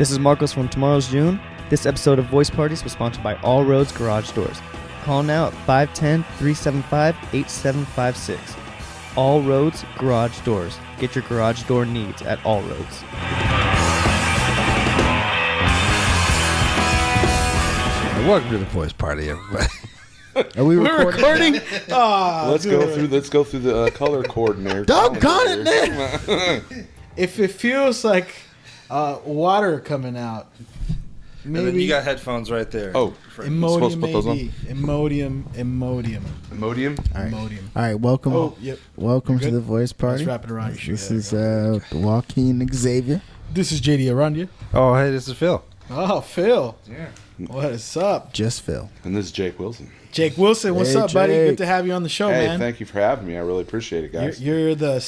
This is Marcos from Tomorrow's June. This episode of Voice Parties was sponsored by All Roads Garage Doors. Call now at 510-375-8756. All Roads Garage Doors. Get your garage door needs at All Roads. Welcome to the Voice Party, everybody. Are we recording? Let's go through the color coordinator. Doggone it, man! If it feels like water coming out, maybe. And then you got headphones right there. Oh, Imodium, supposed to put those maybe. Imodium. Imodium? All right. All right, welcome. Oh, yep. Welcome to the Voice Party. Let's wrap it around. This is Joaquin Xavier. This is JD Arandia. Oh, hey, this is Phil. Oh, Phil. Yeah. What is up? Just Phil. And this is Jake Wilson. Jake Wilson, what's Hey, up, buddy? Jake. Good to have you on the show, Hey, man. thank you for having me. I really appreciate it, guys. You're the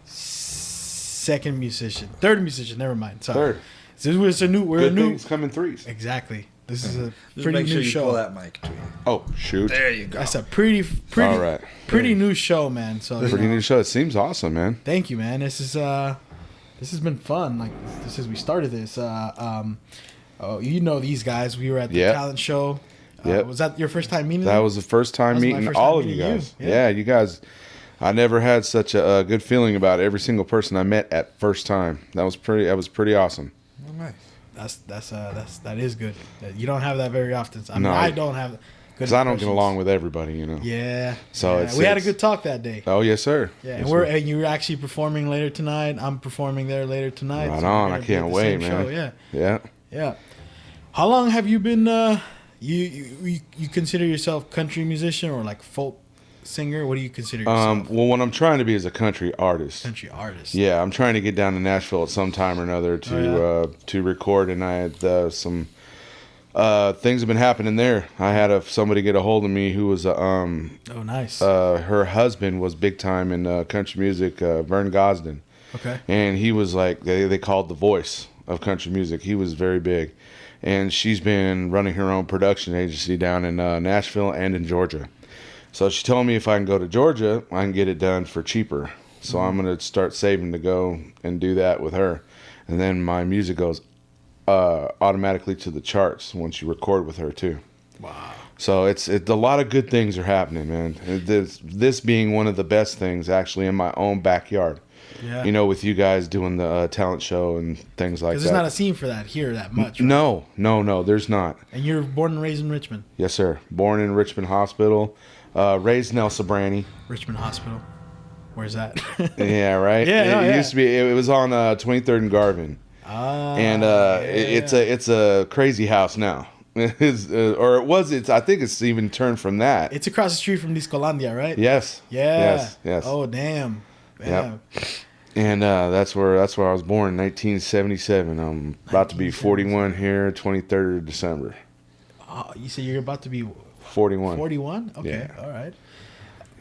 second musician. Third musician, never mind. Sorry. Third. So we're Good a new. things come in threes. Exactly. This is a Just pretty make sure new you show. pull that mic to you. Oh, shoot. There you go. That's a pretty All right. new show, man. So you Pretty know, new show. It seems awesome, man. thank you, man. This has been fun. Like since we started this. You know these guys. We were at the Yep. talent show. Yep. Was that your first time meeting That them? was the first time That was my meeting first all time of you meeting you. guys. Yeah. Yeah, you guys. I never had such a good feeling about every single person I met at first time. That was pretty awesome. Oh, nice. That is good. You don't have that very often. I mean, No. I don't have. Because I don't get along with everybody, you know. Yeah. So yeah. it's- we had a it's- good talk that day. Oh, yes, sir. Yeah, Yes, and sir. and you're actually performing later tonight. I'm performing there later tonight. Right we're on. gonna I be can't at the wait, same man. show. Yeah, Yeah. yeah. How long have you been? You consider yourself country musician or like folk singer? What do you consider yourself? Well, what I'm trying to be is a country artist. Country artist. Yeah, I'm trying to get down to Nashville at some time or another to record, and I had some things have been happening there. I had somebody get a hold of me who was Oh, nice. her husband was big time in country music, Vern Gosden, Okay. and he was like they called the voice of country music. He was very big, and she's been running her own production agency down in Nashville and in Georgia. So she told me if I can go to Georgia, I can get it done for cheaper. So I'm going to start saving to go and do that with her. And then my music goes automatically to the charts once you record with her too. Wow. So it's a lot of good things are happening, man. This being one of the best things actually in my own backyard. Yeah. You know, with you guys doing the talent show and things like that. Because there's not a scene for that here that much. Right? No, there's not. And you're born and raised in Richmond. Yes, sir. Born in Richmond Hospital. Raised in El Sobrani. Richmond Hospital. Where's that? Yeah, right. Yeah, it used to be. It was on 23rd and Garvin, and it's a crazy house now. Or it was. I think it's even turned from that. It's across the street from Discolandia, right? Yes. Yeah. Yes. Oh, damn. Yep. And that's where I was born in 1977. I'm about to be 41 here, 23rd of December. Oh, you say you're about to be 41. 41? Okay, Yeah. all right.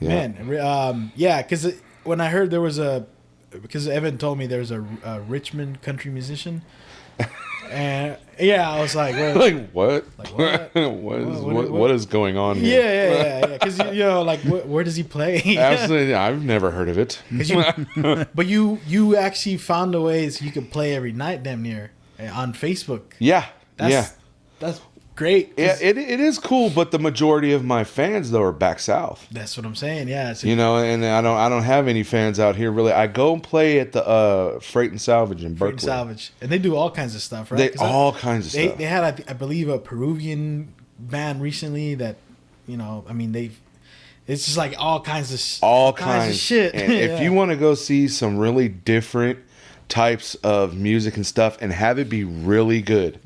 Yeah. Man, yeah, because when I heard because Evan told me there's a Richmond country musician, and yeah, I was like, well, Like what? Like what? What is going on here? yeah, because you know, like where does he play? Absolutely, I've never heard of it. But you actually found a way so you could play every night, damn near, on Facebook. Yeah, That's great. Yeah, it is cool, but the majority of my fans though are back south. That's what I'm saying. Yeah, so You know, and I don't have any fans out here really. I go and play at the Freight and Salvage in Berkeley. Freight and Salvage, and they do all kinds of stuff, right? They 'Cause all kinds of stuff. They had, I believe, a Peruvian band recently that, you know, I mean, it's just like all kinds of of shit. And if you want to go see some really different types of music and stuff and have it be really good,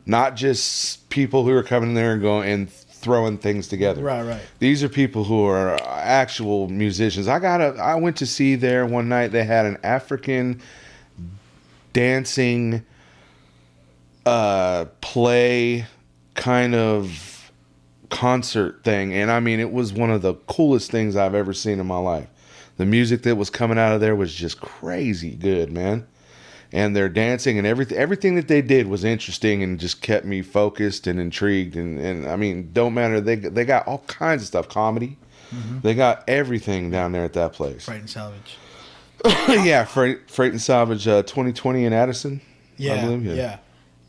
not just people who are coming in there and going and throwing things together. Right. These are people who are actual musicians. I went to see there one night. They had an African dancing play kind of concert thing, and I mean it was one of the coolest things I've ever seen in my life. The music that was coming out of there was just crazy good, man. And their dancing and everything that they did was interesting and just kept me focused and intrigued. And I mean, don't matter. They got all kinds of stuff, comedy. They got everything down there at that place. Freight and Salvage. Yeah, Freight and Salvage 2020 in Addison. Yeah, I believe, yeah.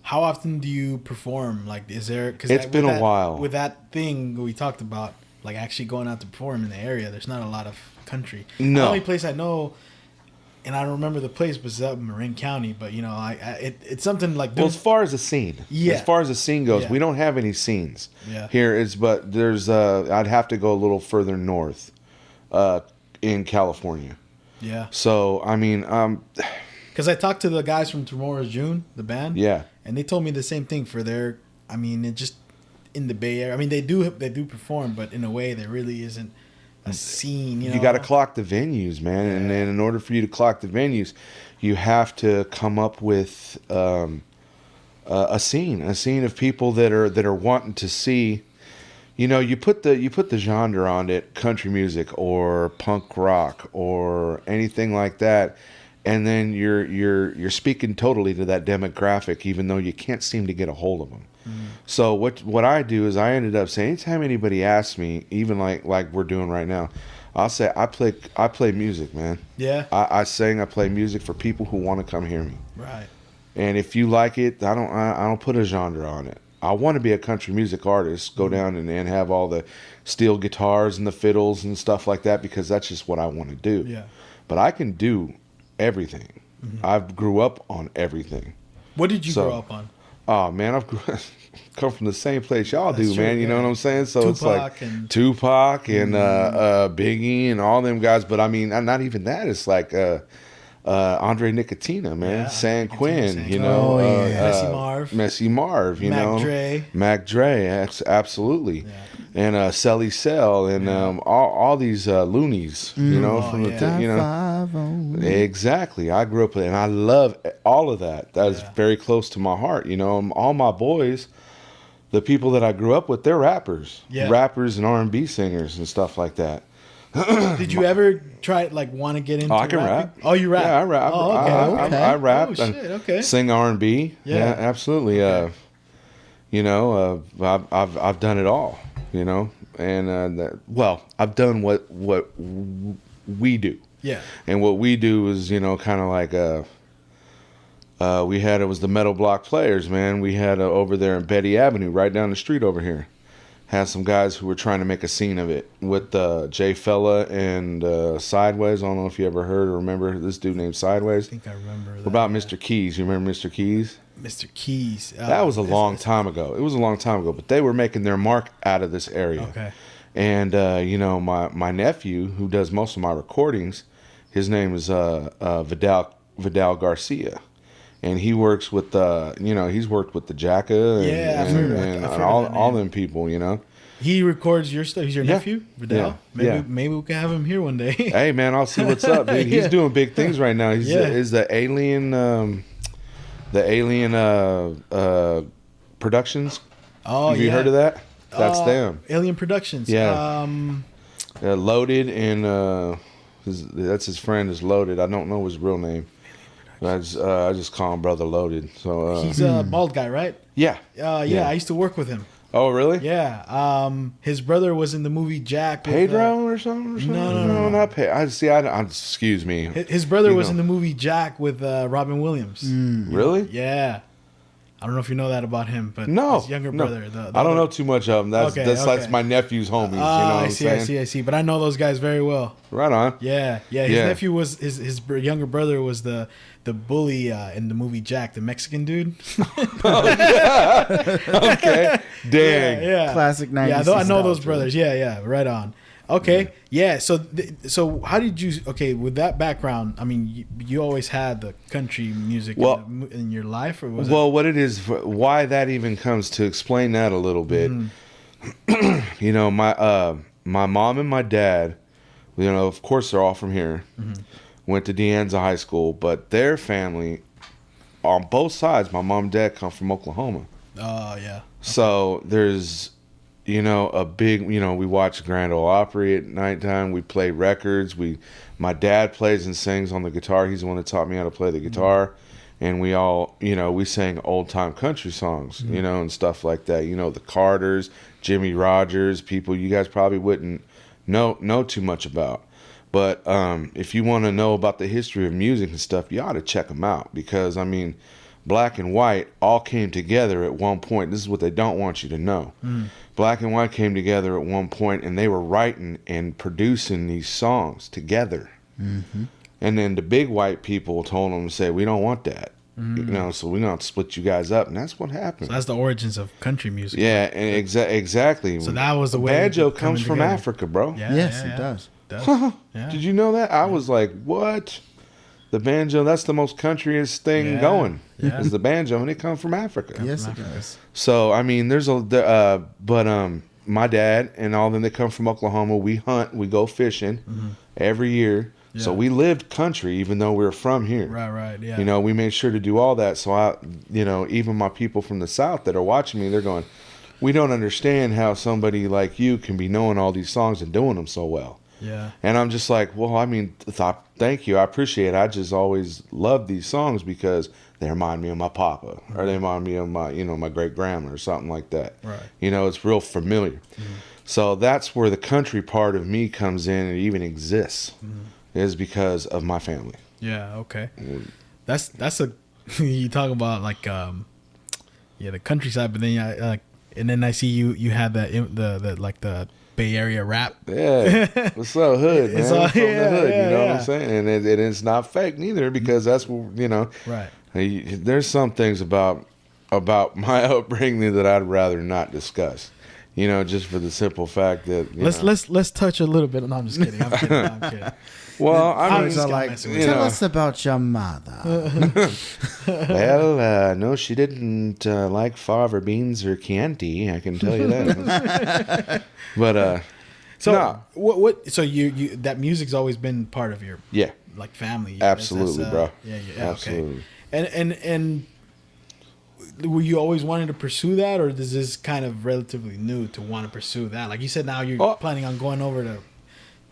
How often do you perform? Like, is there? Cause It's been a while. With that thing we talked about, like actually going out to perform in the area, there's not a lot of country. No. The only place I know, and I don't remember the place, but it's up in Marin County. But you know, it's something like. Well, as far as the scene, Yeah. as far as the scene goes, Yeah. we don't have any scenes Yeah. here. But there's I'd have to go a little further north, in California. Yeah. So I mean, Because I talked to the guys from Tomorrow's June, the band. yeah. And they told me the same thing for their. I mean, it just in the Bay Area. I mean, they do perform, but in a way, there really isn't a scene. You know, got to clock the venues, man, and then in order for you to clock the venues, you have to come up with a scene of people that are wanting to see. You know, you put the genre on it, country music or punk rock or anything like that, and then you're speaking totally to that demographic, even though you can't seem to get a hold of them. So what I do is I ended up saying, anytime anybody asks me, even like we're doing right now, I'll say I play music, man. Yeah. I play music for people who want to come hear me. Right. And if you like it, I don't put a genre on it. I want to be a country music artist, go down and have all the steel guitars and the fiddles and stuff like that, because that's just what I want to do. Yeah. But I can do everything. I grew up on everything. What did you grow up on? Oh man, I've come from the same place y'all That's do, true, man. You know yeah. what I'm saying? So it's like Tupac and Biggie and all them guys. But I mean, not even that. It's like Andre Nicotina, man, Yeah, San Nicotina, Quinn. San You Quinn. know, Oh, yeah. Messy Marv. You Mac know, Dre. Mac Dre, absolutely. Yeah. And Selly Cell and all these loonies, you know, Oh, from the yeah. you know. 5-0. Exactly. I grew up with it, and I love all of that. That is Yeah. very close to my heart. You know, all my boys, the people that I grew up with, they're rappers. Yeah. Rappers and R&B singers and stuff like that. Did you ever try want to get into? Oh, I can rapping? rap. Oh, you rap? Yeah, I rap. Oh, okay. I rap Oh, shit, and okay. sing R&B. Yeah. Yeah, absolutely. Okay. You know, I've done it all. You know, and I've done what we do. Yeah. And what we do is, you know, kind of like it was the Metal Block Players, man. We had over there in Betty Avenue, right down the street over here. Had some guys who were trying to make a scene of it with Jay Fella and Sideways. I don't know if you ever heard or remember this dude named Sideways. I think I remember that. What about Mr. Keys? You remember Mr. Keys? Mr. Keys? That was a long time ago. It was a long time ago, but they were making their mark out of this area. Okay. And you know, my nephew, who does most of my recordings, his name is Vidal Garcia, and he works with he's worked with the Jacka Yeah, I've and, heard of- and I've heard of all that all name. them people, you know. He records your stuff. He's your Yeah. nephew, Vidal. Yeah. Maybe we can have him here one day. Hey man, I'll see what's up, dude. He's Yeah. doing big things right now. He's Yeah. is the Alien Productions. Oh, Have you yeah. heard of that? That's them. Alien Productions. Yeah. Loaded and that's his friend is Loaded. I don't know his real name. I just call him Brother Loaded. So He's a bald guy, right? yeah. Yeah, I used to work with him. Oh really? Yeah. His brother was in the movie Jack. With, Pedro or something? No. Not Pedro. I excuse me. His brother You was know. in the movie Jack with Robin Williams. Really? Yeah. I don't know if you know that about him, but No. his younger no. brother. The I don't other- know too much of him. That's Okay, that's okay. my nephew's homies. You know what I I'm see, saying? I see. But I know those guys very well. Right on. Yeah. His Yeah. nephew was his younger brother was the bully in the movie Jack, the Mexican dude. Okay. Dang. Yeah. Classic 90s. Yeah, I know those nostalgia. brothers. Yeah, right on. Okay, yeah. So how did you? Okay, with that background, I mean, you always had the country music in your life, or was it? Well, what it is, why that even comes to explain that a little bit. You know, my mom and my dad, you know, of course they're all from here. Went to De Anza High School, but their family, on both sides, my mom and dad come from Oklahoma. Oh yeah. So there's, you know, a big, you know, we watch Grand Ole Opry at nighttime. We play records. My dad plays and sings on the guitar. He's the one that taught me how to play the guitar. And we all, you know, we sang old time country songs, you know, and stuff like that. You know, the Carters, Jimmy Rogers, people you guys probably wouldn't know too much about. But if you want to know about the history of music and stuff, you ought to check them out, because I mean, black and white all came together at one point. This is what they don't want you to know. Black and white came together at one point, and they were writing and producing these songs together. And then the big white people told them to say, we don't want that. You know, so we're going to split you guys up. And that's what happened. So that's the origins of country music. Yeah, and exactly. So that was the way. Banjo comes from Africa, bro. Yeah, Yes, yeah, it does. Yeah. Did you know that? I was like, what? The banjo, that's the most countryest thing going. Yeah. Is the banjo, and it comes from Africa. Yes, it does. So, I mean, there's my dad and all them that come from Oklahoma, we hunt, we go fishing every year. Yeah. So we lived country even though we were from here. Right, yeah. You know, we made sure to do all that. So even my people from the South that are watching me, they're going, we don't understand how somebody like you can be knowing all these songs and doing them so well. Yeah. And I'm just like, well, I mean, thank you. I appreciate it. I just always love these songs because they remind me of my papa or they remind me of my, my great grandma or something like that. Right. You know, it's real familiar. So that's where the country part of me comes in and even exists is because of my family. Yeah. Okay. That's a you talk about like the countryside, but then and then I see you have the Bay Area rap. Yeah, what's up, hood, man? It's all- I'm from the yeah, hood, yeah, you know what yeah. I'm saying? And it's not fake neither because that's what, Right. There's some things about my upbringing that I'd rather not discuss. Just for the simple fact that Let's touch a little bit. No, I'm just kidding. I'm kidding. Well, I mean, just So gotta like, mess with you. tell us about your mother. no, she didn't like fava beans or Chianti. I can tell you that. But So nah. what? So you that music's always been part of your Yeah, like family. absolutely, bro. Yeah. Absolutely. Okay. And were you always wanting to pursue that, or is this kind of relatively new to want to pursue that? Like you said, now you're planning on going over to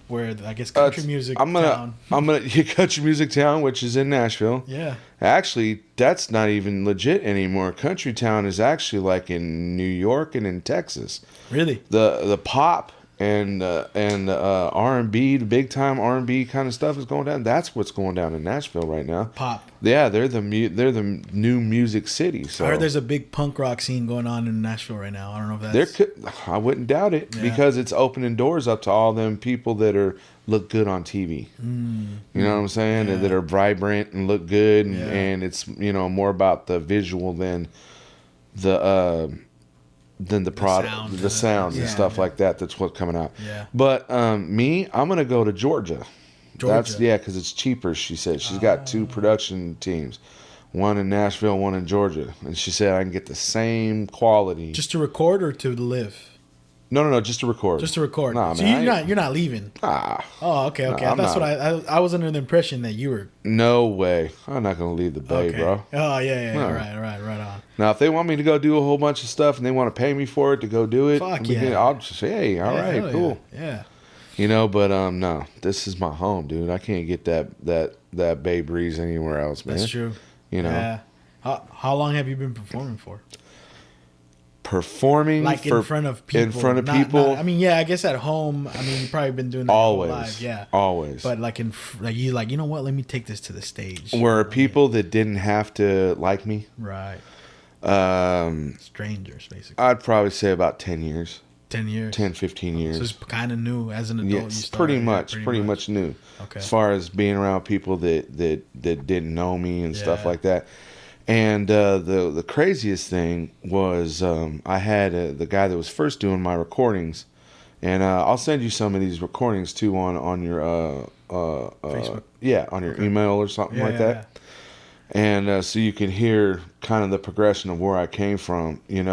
where I guess country music I'm town. gonna country music town, which is in Nashville. Yeah. Actually, that's not even legit anymore. Country town is actually like in New York and in Texas. Really? The pop and R&B, the big time R&B kind of stuff is going down. That's what's going down in Nashville right now. Pop. Yeah, they're the new music city. So I heard there's a big punk rock scene going on in Nashville right now. I don't know if there that's I wouldn't doubt it because it's opening doors up to all them people that look good on TV. You know what I'm saying? And that are vibrant and look good, and it's more about the visual than the product, sound, the sound and stuff like that. That's what's coming out. Yeah. But me, I'm gonna go to Georgia. That's because it's cheaper. She said she's got 2 production teams, one in Nashville, one in Georgia, and she said I can get the same quality. just to record or to live. No, just to record. Just to record. Nah, so man, you're not leaving. Ah, Oh, okay. I'm That's not. what I was under the impression that you were. no way. I'm not gonna leave the Bay, Okay. bro. Oh yeah. No. Right on. Now, if they want me to go do a whole bunch of stuff and they want to pay me for it to go do it, Fuck yeah. I'll just say, hey, all Yeah, right, hell cool. Yeah. But no, this is my home, dude. I can't get that Bay breeze anywhere else, man. That's true. Yeah. How long have you been performing for? Performing Like in front of people. In front of Not- people. I mean, yeah. I guess at home. I mean, you've probably been doing that your whole always. life, yeah. Always. But like you know what? Let me take this to the stage. Were people that didn't have to like me? Right. Um, Strangers, basically. I'd probably say about 10 years. 10 years. 10, 15 years. So it's kind of new as an adult. Yeah, you it's started, pretty much new. Okay. As far as being around people that didn't know me and stuff Yeah. like that. And the craziest thing was I had the guy that was first doing my recordings, and I'll send you some of these recordings too on your Facebook. on your email or something like Yeah. that. And so you can hear kind of the progression of where I came from, and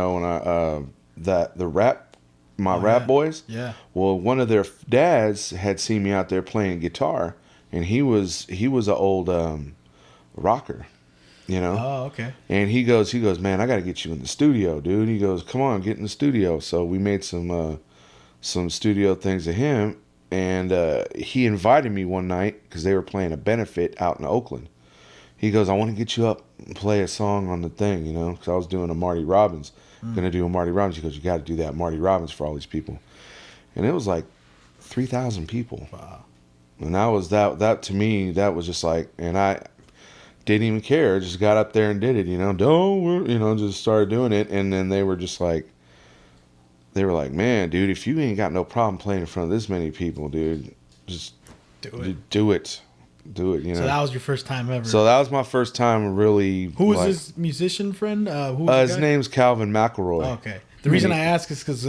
my rap boys. Yeah. Well, one of their dads had seen me out there playing guitar, and he was an old rocker, Oh, okay. And he goes, man, I got to get you in the studio, dude. He goes, come on, get in the studio. So we made some studio things of him, and he invited me one night because they were playing a benefit out in Oakland. He goes, I want to get you up and play a song on the thing, because I was doing a Marty Robbins. Gonna do a Marty Robbins. He goes, you got to do that Marty Robbins for all these people, and it was like 3,000 people. Wow. And that was that to me, that was just like, and didn't even care. Just got up there and did it. Just started doing it, and then they were like, man, dude, if you ain't got no problem playing in front of this many people, dude, just do it. So that was your first time ever. So that was my first time really. Who was this musician friend? Who was his name's Calvin McElroy. Oh, okay. The reason I ask is because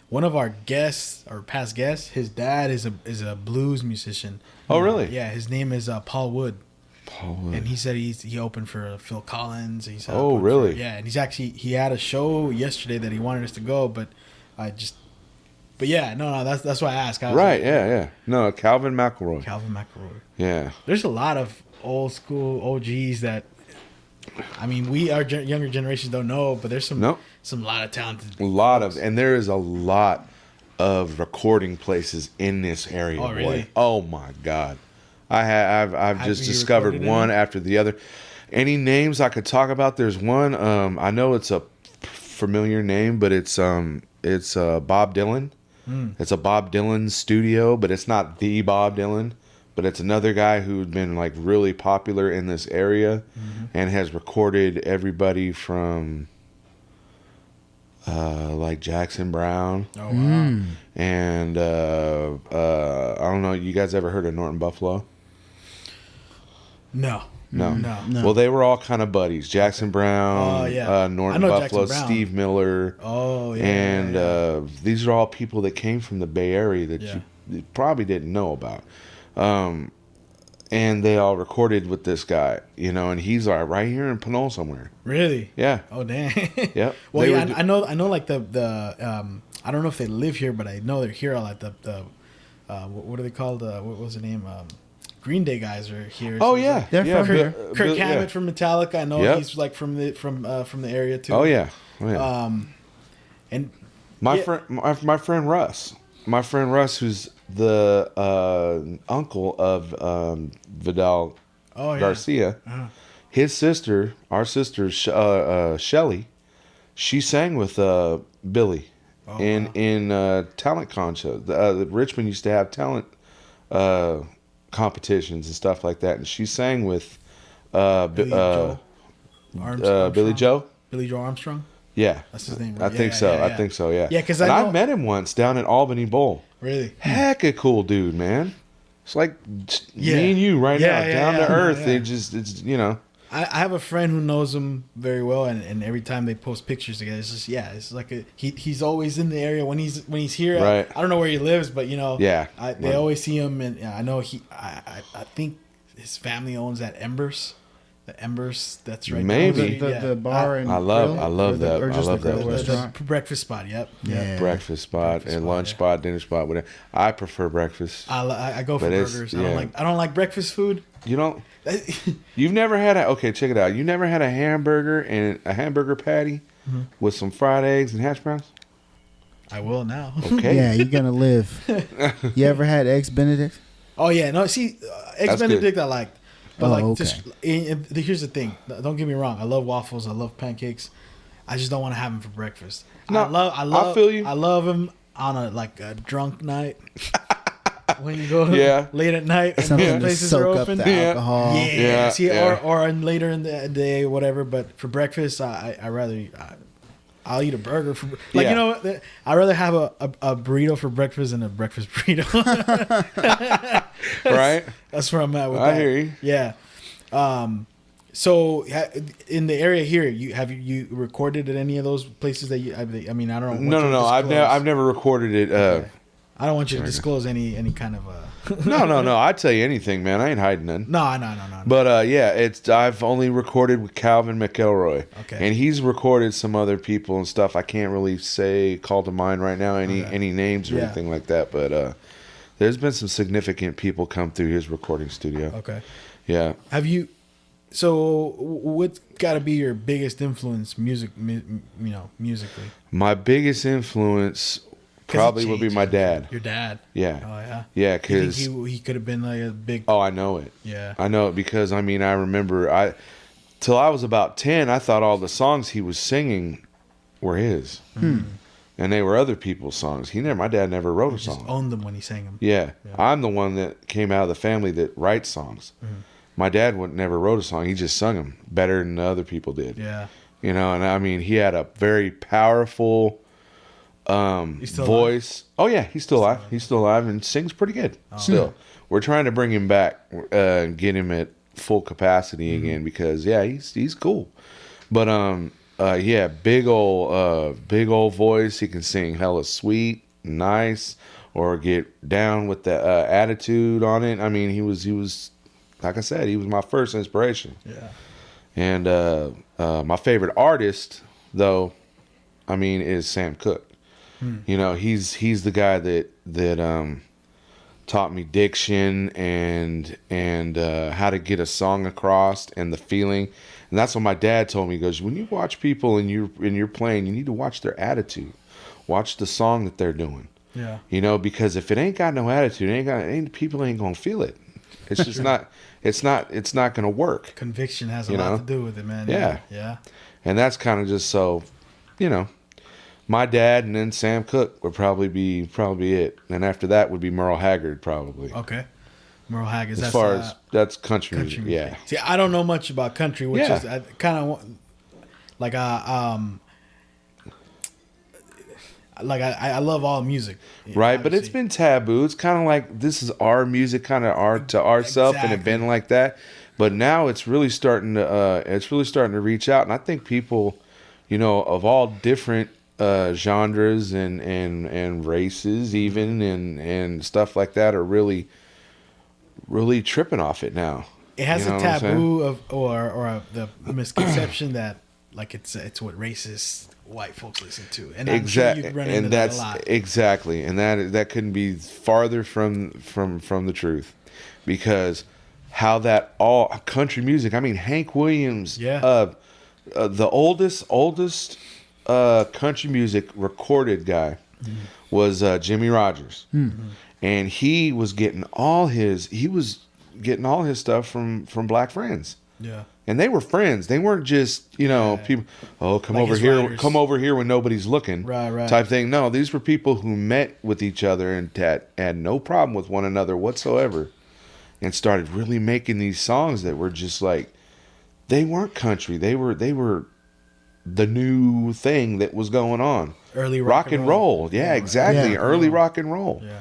one of our guests or past guests, his dad is a blues musician. Oh, really? Yeah. His name is Paul Wood. Paul Wood. And he said he opened for Phil Collins. Oh, really? Yeah, and he had a show yesterday that he wanted us to go, but But yeah, no, that's why I asked. Right, yeah. No, Calvin McElroy. Yeah. There's a lot of old school OGs that, I mean, our younger generations don't know, but there's some lot of talented. And there is a lot of recording places in this area. Oh, really? Boy. Oh my God. I've just discovered one after the other. Any names I could talk about? There's one. I know it's a familiar name, but it's Bob Dylan. It's a Bob Dylan studio, but it's not the Bob Dylan. But it's another guy who's been like really popular in this area, and has recorded everybody from like Jackson Brown. Oh wow! And I don't know. You guys ever heard of Norton Buffalo? No. Well, they were all kind of buddies. Jackson Brown, Norton Buffalo, Steve Miller. Oh, yeah. And these are all people that came from the Bay Area that you probably didn't know about. And they all recorded with this guy, and he's right here in Pinole somewhere. Really? Yeah. Oh, dang. Yep. Well, yeah, I know like the I don't know if they live here, but I know they're here a lot. The what are they called? What was the name? Green Day guys are here. Oh yeah, they're from here. Kirk Hammett from Metallica. I know he's like from the area too. Oh yeah. And my friend Russ, who's the uncle of Vidal Garcia. His sister, our sister Shelly, she sang with Billy in talent contest. Richmond used to have talent competitions and stuff like that, and she sang with Billy Joe. Billy Joe Armstrong. Yeah, that's his name. Right? I think so. I think so. Yeah. Yeah, because I met him once down at Albany Bowl. Really? Heck, a cool dude, man. It's like me and you right now, down to earth. Yeah. I have a friend who knows him very well, and every time they post pictures together, it's just it's like he's always in the area when he's here. Right. I don't know where he lives, but they always see him, and I know I think his family owns that Embers. The Embers, that's right. Maybe the bar and I love that. I love that restaurant. Breakfast spot. Yep. Yeah. Breakfast spot and lunch spot, dinner spot, whatever. I prefer breakfast. I go for burgers. I don't like breakfast food. You don't. You've never had check it out. You never had a hamburger and a hamburger patty with some fried eggs and hash browns? I will now. Okay. Yeah, you're gonna live. You ever had eggs Benedict? Oh yeah, no. See, eggs Benedict I liked. But okay. Here's the thing. Don't get me wrong. I love waffles. I love pancakes. I just don't want to have them for breakfast. No, I feel you. I love them on a drunk night. When you go late at night and something places to soak are up open. the alcohol. Yeah. See, or later in the day, whatever. But for breakfast, I'll eat a burger for I'd rather have a burrito for breakfast than a breakfast burrito. Right? That's where I'm at with that. I hear you. Yeah. So in the area here, have you recorded at any of those places that I mean, I don't know. No. I've never recorded it. Okay. I don't want you to disclose any kind of. No. I'd tell you anything, man. I ain't hiding none. No. But I've only recorded with Calvin McElroy. Okay. And he's recorded some other people and stuff. I can't really call to mind right now any names or anything like that. But there's been some significant people come through his recording studio. Okay. Yeah. Have you? So what's got to be your biggest influence, musically? My biggest influence probably would be my dad. Your dad? Yeah. Oh, yeah? Yeah, because he could have been like a big... Oh, I know it. Yeah. I know it because, I mean, I remember till I was about 10, I thought all the songs he was singing were his. And they were other people's songs. My dad never wrote a song. Just owned them when he sang them. Yeah. I'm the one that came out of the family that writes songs. my dad never wrote a song. He just sung them better than the other people did. Yeah. You know, and I mean, he had a very powerful voice. Alive? Oh yeah, he's still alive. He's still alive and sings pretty good. Still, we're trying to bring him back, get him at full capacity again because he's cool. But big old voice. He can sing hella sweet, nice, or get down with the attitude on it. I mean, he was like I said, he was my first inspiration. Yeah. And my favorite artist, though, I mean, is Sam Cooke. You know, he's the guy that taught me diction and how to get a song across and the feeling. And that's what my dad told me. He goes, when you watch people and you're playing, you need to watch their attitude, watch the song that they're doing. Yeah. You know, because if it ain't got no attitude, people ain't gonna feel it. It's just not. It's not gonna work. Conviction has a lot to do with it, man. Yeah. Yeah. And that's kind of just so, you know, my dad and then Sam Cooke would probably be it, and after that would be Merle Haggard probably. Okay. Merle Haggard. As far as that's country music, yeah. See, I don't know much about country, which is kind of like I love all music, right? obviously. But it's been taboo. It's kind of like this is our music, kind of art to ourselves, and it been like that. But now it's really starting to reach out, and I think people, you know, of all different genres and races, even and stuff like that, are really tripping off it now. It has You know a what I'm taboo of or the misconception that like it's what racist white folks listen to, and exactly, I'm sure you'd run into that a lot. Exactly, and that couldn't be farther from the truth, because how that all country music. I mean, Hank Williams, the oldest country music recorded guy was Jimmy Rogers, and he was getting all his stuff from black friends. Yeah. And they were friends. They weren't just, you know, people, come Like over his here, writers. come over here when nobody's looking, Right. type thing. No, these were people who met with each other and had no problem with one another whatsoever, and started really making these songs that were just like, they weren't country. They were the new thing that was going on. Early rock and roll. Yeah, exactly. Yeah. Early rock and roll. Yeah.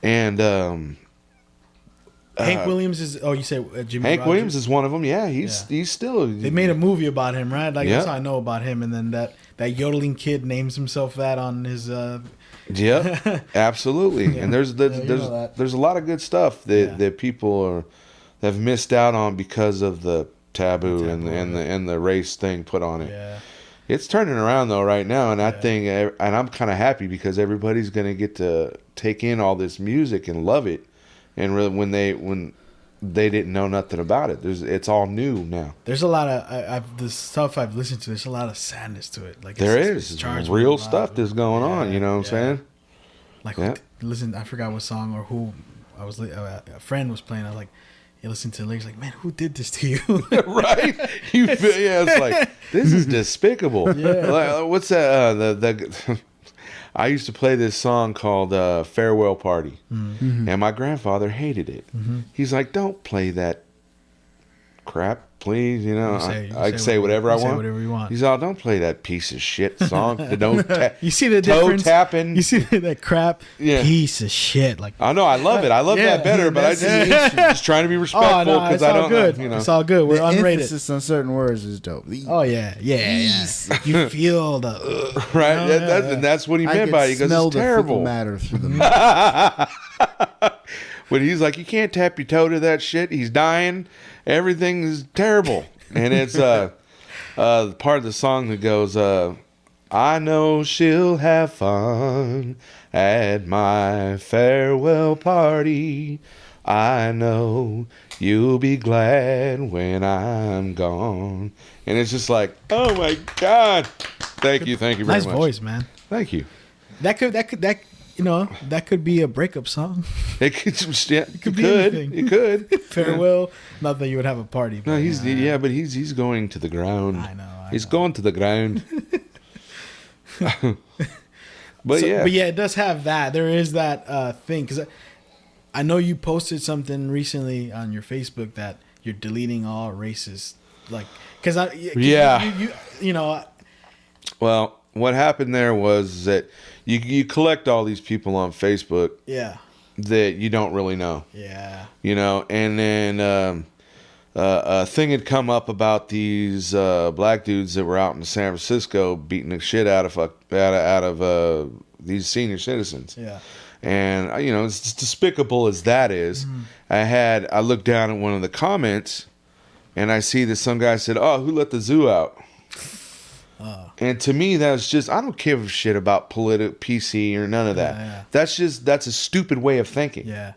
And Hank Williams is. Oh, you say Jimmy. Hank Rogers? Williams is one of them. Yeah, he's still. They made a movie about him, right? Like that's Yeah. how I know about him. And then that yodeling kid names himself that on his. Yeah, absolutely. Yeah. And there's Yeah, you know that. there's a lot of good stuff that people have missed out on because of the taboo, and the race thing put on it. Yeah. It's turning around though right now, and I think, and I'm kind of happy because everybody's gonna get to take in all this music and love it, and really when they didn't know nothing about it, it's all new now. There's a lot of the stuff I've listened to. There's a lot of sadness to it. Like It's charged real with a lot stuff of- that's going on. You know what I'm saying? Like Yeah. listen, I forgot what song or who I was. A friend was playing. I was like, you listen to the lyrics, like, man, who did this to you? Right? You feel, it's like, this is despicable. Yeah. Like, what's that? I used to play this song called Farewell Party, and my grandfather hated it. He's like, don't play that crap, please. You know, I can say whatever I want. Whatever you want. He's all, don't play that piece of shit song. You see the toe difference? tapping. You see that crap? Yeah. Piece of shit. Like, I know, I love it. I love Yeah. that better, but I just trying to be oh respectful no, because it's I all don't good. know. You know. It's all good. We're The unrated. emphasis on certain words is dope. Oh yeah. You feel the Right, Oh, and that's what he I meant could by it. He goes, smell it's the terrible. fecal matter through the When he's like, you can't tap your toe to that shit. He's dying. Everything is terrible. And it's part of the song that goes, I know she'll have fun at my farewell party. I know you'll be glad when I'm gone. And it's just like, oh my God. Thank you very nice much. voice, man. Thank you. That could be a breakup song. It could, yeah, it could be could. anything. It could. Farewell. Not that you would have a party. No, but, he's going to the ground. I know. He's going to the ground. But But yeah, it does have that. There is that thing because I know you posted something recently on your Facebook that you're deleting all racist, like, because you know. Well, what happened there was that you collect all these people on Facebook. Yeah. That you don't really know. Yeah. You know, and then a thing had come up about these black dudes that were out in San Francisco beating the shit out of these senior citizens. Yeah. And you know, as despicable as that is, I looked down at one of the comments, and I see that some guy said, "Oh, who let the zoo out?" And to me, that's just, I don't give a shit about PC or none of that. Yeah. That's a stupid way of thinking. Yeah.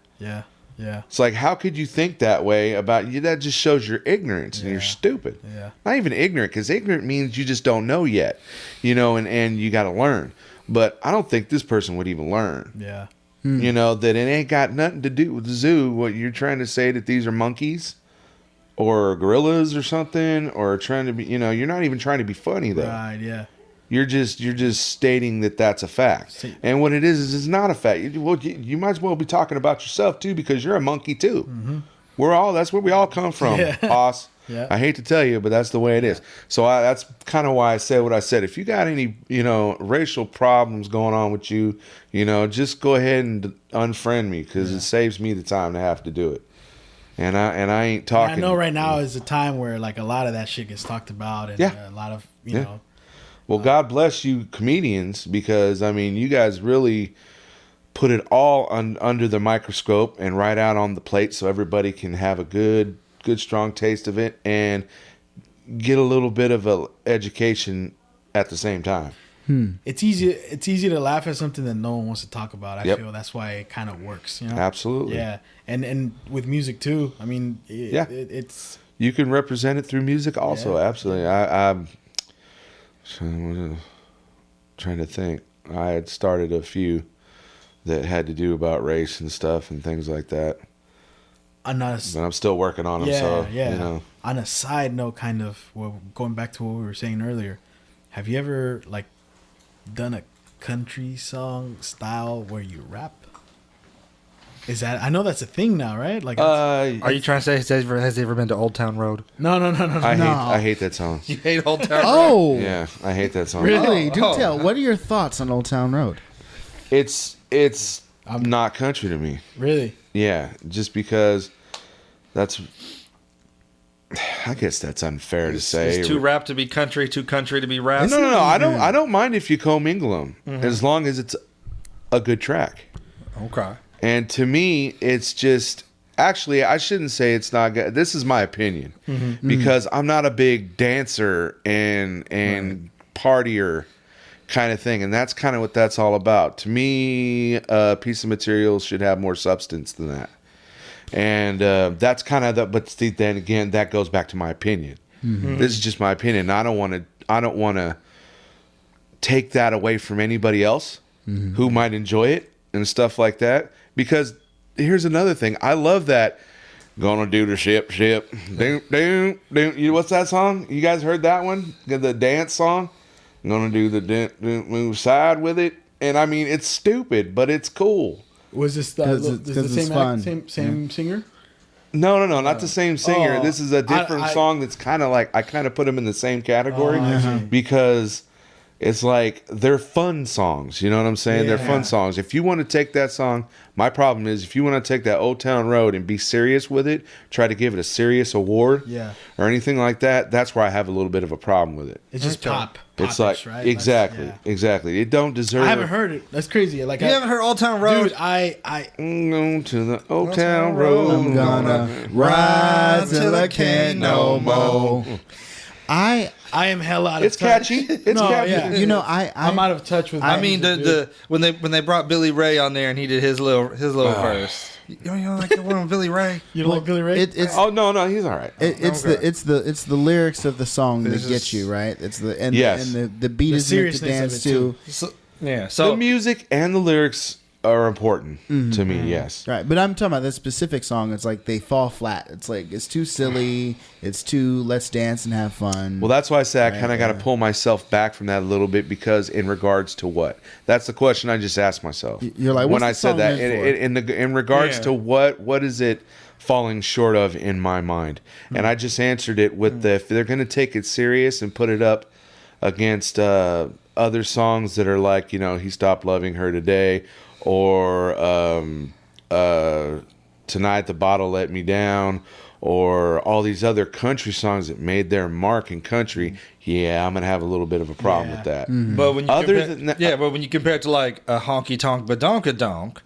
It's like, how could you think that way about you? That just shows your ignorance and you're stupid. Yeah. Not even ignorant, because ignorant means you just don't know yet, you know, and you got to learn. But I don't think this person would even learn. Yeah. You know, that it ain't got nothing to do with the zoo. What you're trying to say, that these are monkeys or gorillas or something, or trying to be, you know, you're not even trying to be funny though. Right. Yeah. You're just stating that that's a fact. And what it is it's not a fact. You might as well be talking about yourself too, because you're a monkey too. Mm-hmm. That's where we all come from, boss. Yeah. I hate to tell you, but that's the way it is. So that's kind of why I said what I said. If you got any, you know, racial problems going on with you, you know, just go ahead and unfriend me, because it saves me the time to have to do it. And I ain't talking. I know right now is a time where like a lot of that shit gets talked about, and a lot of you know. Well, God bless you comedians, because I mean, you guys really put it all under the microscope and right out on the plate, so everybody can have a good strong taste of it and get a little bit of a education at the same time. It's easy to laugh at something that no one wants to talk about. I feel that's why it kind of works, you know. Absolutely. Yeah. And with music too. I mean, it's you can represent it through music also. Absolutely. I'm trying to think. I had started a few that had to do about race and stuff and things like that. But I'm still working on them. You know. On a side note, kind of, going back to what we were saying earlier, have you ever like done a country song style where you rap? Is that, I know that's a thing now, right? Like, are you trying to say has he ever been to Old Town Road? No. I hate that song. You hate Old Town Road? Oh, Yeah, I hate that song. really? Do tell. What are your thoughts on Old Town Road? It's not country to me. Really? Yeah, just because that's, I guess that's unfair to say. It's too rap to be country, too country to be rap. No. I don't mind if you commingle them, as long as it's a good track. Okay. And to me, it's just, actually, I shouldn't say it's not good. This is my opinion, because I'm not a big dancer and partier kind of thing, and that's kind of what that's all about. To me, a piece of material should have more substance than that. And that's kind of the, but then again, that goes back to my opinion. This is just my opinion. I don't want to take that away from anybody else who might enjoy it and stuff like that. Because here's another thing. I love that. Gonna do the ship. Doom. You know, what's that song? You guys heard that one? The dance song? Gonna do the move side with it. And I mean, it's stupid, but it's cool. Was this the same singer? No, not the same singer. Oh, This is a different song that's kind of like, I kind of put them in the same category because it's like they're fun songs. You know what I'm saying? Yeah. They're fun songs. If you want to take that song, my problem is if you want to take that Old Town Road and be serious with it, try to give it a serious award or anything like that, that's where I have a little bit of a problem with it. It's just pop. It's like, right? exactly. It don't deserve. I haven't heard it. That's crazy. Like, you haven't heard Old Town Road? Dude, I go to the Old Town Road. I'm gonna ride till I can't no more. I am hell out of It's touch. catchy. It's catchy. Yeah. You know, I'm out of touch with. I mean, the when they brought Billy Ray on there and he did his little verse. You don't like the one with Billy Ray? You don't like Billy Ray? It's no, he's all right. it's the lyrics of the song that get you, right. It's the and the beat is meant to dance to. So the music and the lyrics are important to me. Yes, right. But I'm talking about this specific song. It's like they fall flat. It's like it's too silly. It's too let's dance and have fun. Well, that's why I say I kind of got to pull myself back from that a little bit, because in regards to what? That's the question I just asked myself. You're like, when I said that in regards to what is it? falling short of in my mind. And I just answered it with if they're going to take it serious and put it up against other songs that are like, He Stopped Loving Her Today, or Tonight the Bottle Let Me Down, or all these other country songs that made their mark in country, I'm gonna have a little bit of a problem with that. But when you Other but when you compare it to like a honky tonk badonkadonk,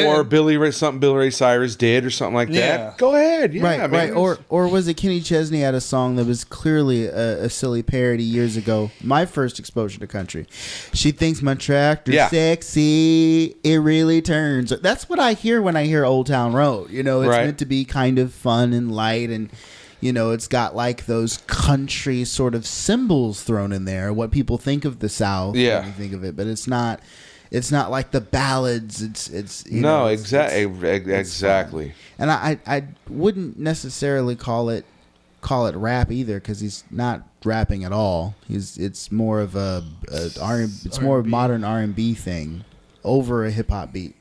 or Billy Ray Cyrus did, or something like that. Go ahead, right. Or was it Kenny Chesney had a song that was clearly a silly parody years ago? My first exposure to country. She thinks my tractor's sexy. It really turns. That's what I hear when I hear Old Town Road. It's meant to be kind of fun and light, and it's got like those country sort of symbols thrown in there. What people think of the South, when you think of it, but it's not like the ballads. It's exactly. And I wouldn't necessarily call it rap either, because he's not rapping at all. It's more of more of a modern R&B thing over a hip hop beat.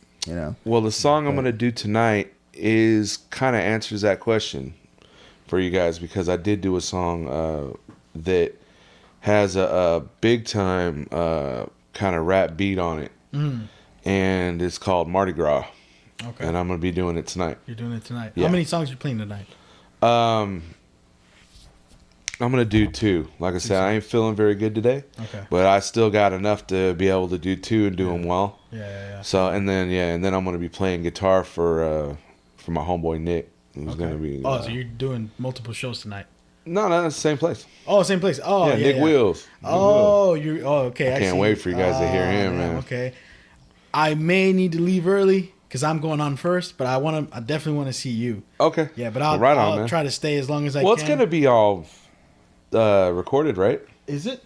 Well, the song I'm gonna do tonight is kind of answers that question for you guys, because I did do a song that has a big time kind of rap beat on it, and it's called Mardi Gras. Okay. And I'm gonna be doing it tonight. You're doing it tonight. Yeah. How many songs are you playing tonight? I'm gonna do 2. Like I said, I ain't feeling very good today. Okay. But I still got enough to be able to do 2 and do them well. Yeah. So and then I'm gonna be playing guitar for my homeboy Nick. Who's gonna be? So you're doing multiple shows tonight? No, it's the same place. Oh, same place. Oh, yeah. Nick Wheels. Okay. I can't wait for you guys to hear him, man. Okay. I may need to leave early because I'm going on first, but I definitely want to see you. Okay. Yeah, but I'll try to stay as long as I can. Well, it's gonna be all recorded, right? Is it?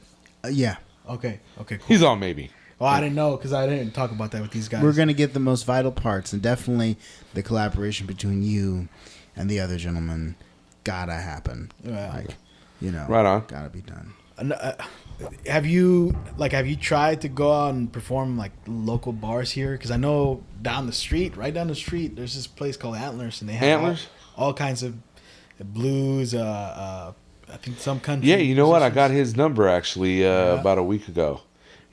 Yeah. Okay. Cool. He's on maybe. Well, I didn't know because I didn't talk about that with these guys. We're going to get the most vital parts, and definitely the collaboration between you and the other gentleman gotta happen. Yeah. Right on. Gotta be done. Have you tried to go out and perform like local bars here? Because I know right down the street, there's this place called Antlers, and they have all kinds of blues. I think some country. Yeah, you know what? I got his number actually about a week ago.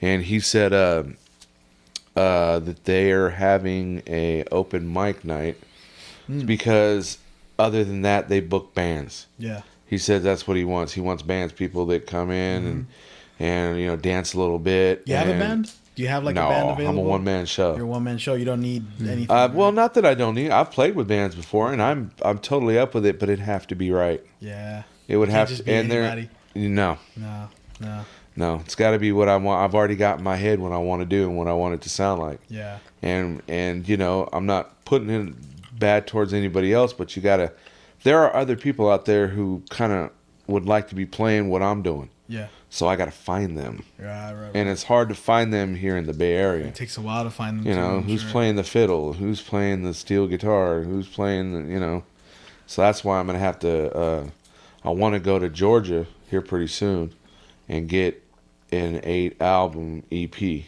And he said that they are having a open mic night because other than that, they book bands. Yeah. He said that's what he wants. He wants bands, people that come in and dance a little bit. You have a band? Do you have a band available? No, I'm a one-man show. You're a one-man show. You don't need anything. Well, not that I don't need. I've played with bands before, and I'm totally up with it, but it'd have to be right. Yeah. It would have just to. And anybody. No, it's got to be what I want. I've already got in my head what I want to do and what I want it to sound like. Yeah. And I'm not putting it bad towards anybody else, but there are other people out there who kind of would like to be playing what I'm doing. Yeah. So I got to find them. Right. And it's hard to find them here in the Bay Area. It takes a while to find them. Who's playing the fiddle, who's playing the steel guitar, who's playing the, So that's why I'm going to have to, I want to go to Georgia here pretty soon and get an 8-album EP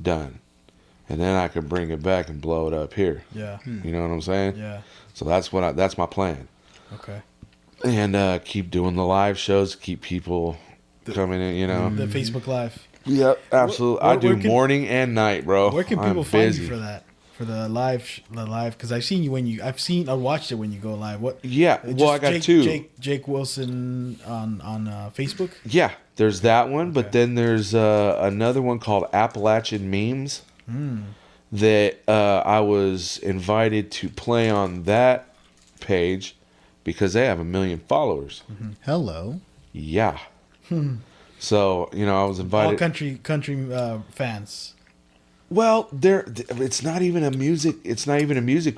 done. And then I can bring it back and blow it up here. Yeah. You know what I'm saying? Yeah. So that's my plan. Okay. And keep doing the live shows, keep people coming in, The Facebook Live. Yep, absolutely. I do morning and night, bro. Where can people find you for that? For the live, because I've seen you I watched it when you go live. What? Yeah, well, I got 2. Jake Wilson on Facebook. Yeah, there's that one, but then there's another one called Appalachian Memes that I was invited to play on that page because they have 1 million followers. Hello. Yeah. So I was invited. All country fans. Well, it's not even a music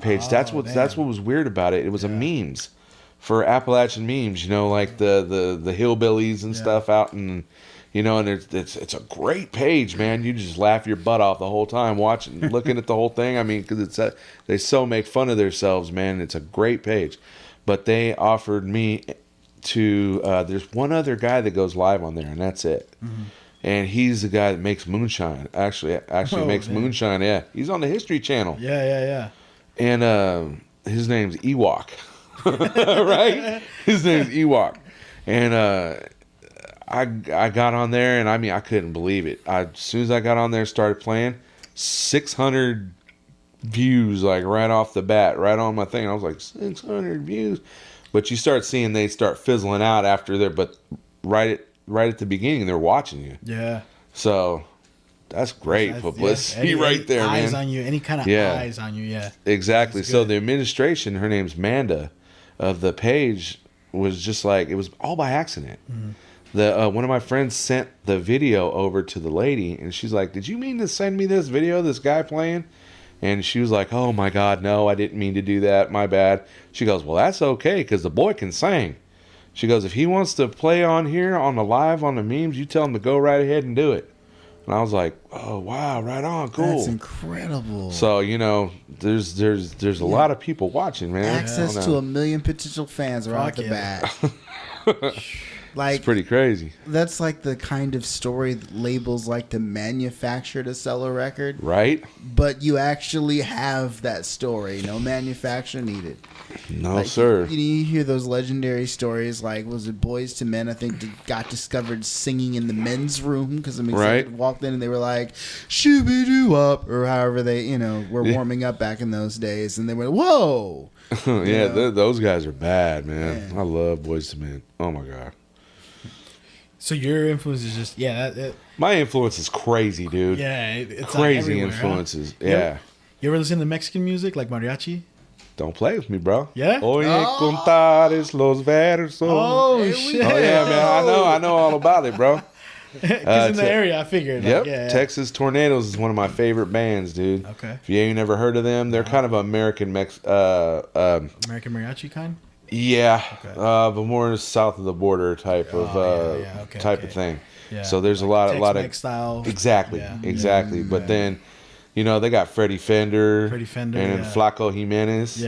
page. That's what was weird about it. It was a memes for Appalachian memes, like the hillbillies and stuff out and and it's a great page, man. You just laugh your butt off the whole time looking at the whole thing. I mean, because they so make fun of themselves, man. It's a great page. But they offered me to there's one other guy that goes live on there, and that's it. And he's the guy that makes moonshine. Actually makes moonshine. Yeah, he's on the History Channel. Yeah. And his name's Ewok. Right? His name's Ewok. And I got on there, and I mean, I couldn't believe it. As soon as I got on there and started playing, 600 views, like right off the bat, right on my thing. I was like, 600 views. But you start seeing they start fizzling out after there, but right at the beginning, they're watching you. Yeah. So that's great publicity right there, man. Eyes on you, any kind of eyes on you, yeah. Exactly. So the administration, her name's Manda, of the page was just like, it was all by accident. Mm-hmm. One of my friends sent the video over to the lady, and she's like, "Did you mean to send me this video, this guy playing?" And she was like, "Oh my God, no, I didn't mean to do that. My bad." She goes, "Well, that's okay, because the boy can sing." She goes, "If he wants to play on here, on the live, on the memes, you tell him to go right ahead and do it." And I was like, "Oh wow, right on, cool." That's incredible. So, you know, there's a lot of people watching, man. Access to 1 million potential fans right off the bat. Like, it's pretty crazy. That's like the kind of story that labels like to manufacture to sell a record. Right? But you actually have that story. No manufacture needed. No, like, sir. You hear those legendary stories like, was it Boys to Men, I think, got discovered singing in the men's room because they walked in and they were like, shooby-doo-up, or however they, were warming up back in those days. And they went, whoa. Those guys are bad, man. I love Boys to Men. Oh, my God. So your influence is just my influence is crazy, dude. Yeah, it's crazy like influences. Huh? Yeah. You ever listen to Mexican music like mariachi? Don't play with me, bro. Yeah. Oye, contares los versos. Oh shit! Oh yeah, man. I know all about it, bro. Because in the area, I figured. Yep. Texas Tornadoes is one of my favorite bands, dude. Okay. If you ain't never heard of them, they're kind of American American mariachi kind. Yeah, okay. But more south of the border type of of thing. Yeah. So there's like a lot of style. Exactly. But then, they got Freddie Fender, and then Flaco Jimenez,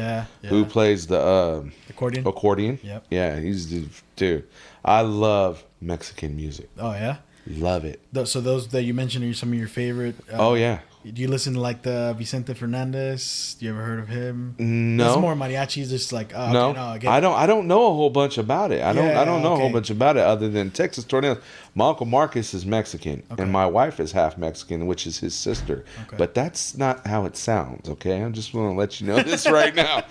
who plays the accordion. Yep. Yeah, he's the dude. I love Mexican music. Oh yeah. Love it. So those that you mentioned are some of your favorite. Oh yeah. Do you listen to like the Vicente Fernandez? Do you ever heard of him? No. It's more mariachi. Just like I don't know a whole bunch about it. I don't know a whole bunch about it other than Texas Tornadoes. My Uncle Marcus is Mexican, and my wife is half Mexican, which is his sister. Okay. But that's not how it sounds. Okay, I just want to let you know this right now.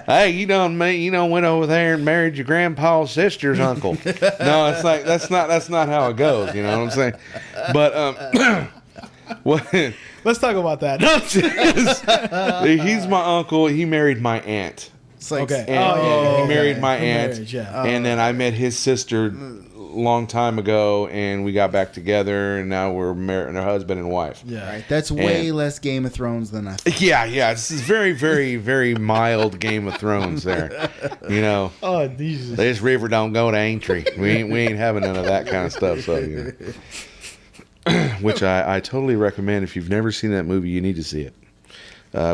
Hey, you went over there and married your grandpa's sister's uncle. No, it's like that's not how it goes. You know what I'm saying? But what? Let's talk about that. He's my uncle. He married my aunt. Like, okay. He married my aunt. And then I met his sister a long time ago, and we got back together, and now we're married, husband and wife. Yeah. Right. That's way less Game of Thrones than I thought. Yeah. This is very, very, very mild Game of Thrones there. Oh, Jesus. This river don't go to Aintree. We ain't having none of that kind of stuff. So, which I totally recommend. If you've never seen that movie, you need to see it.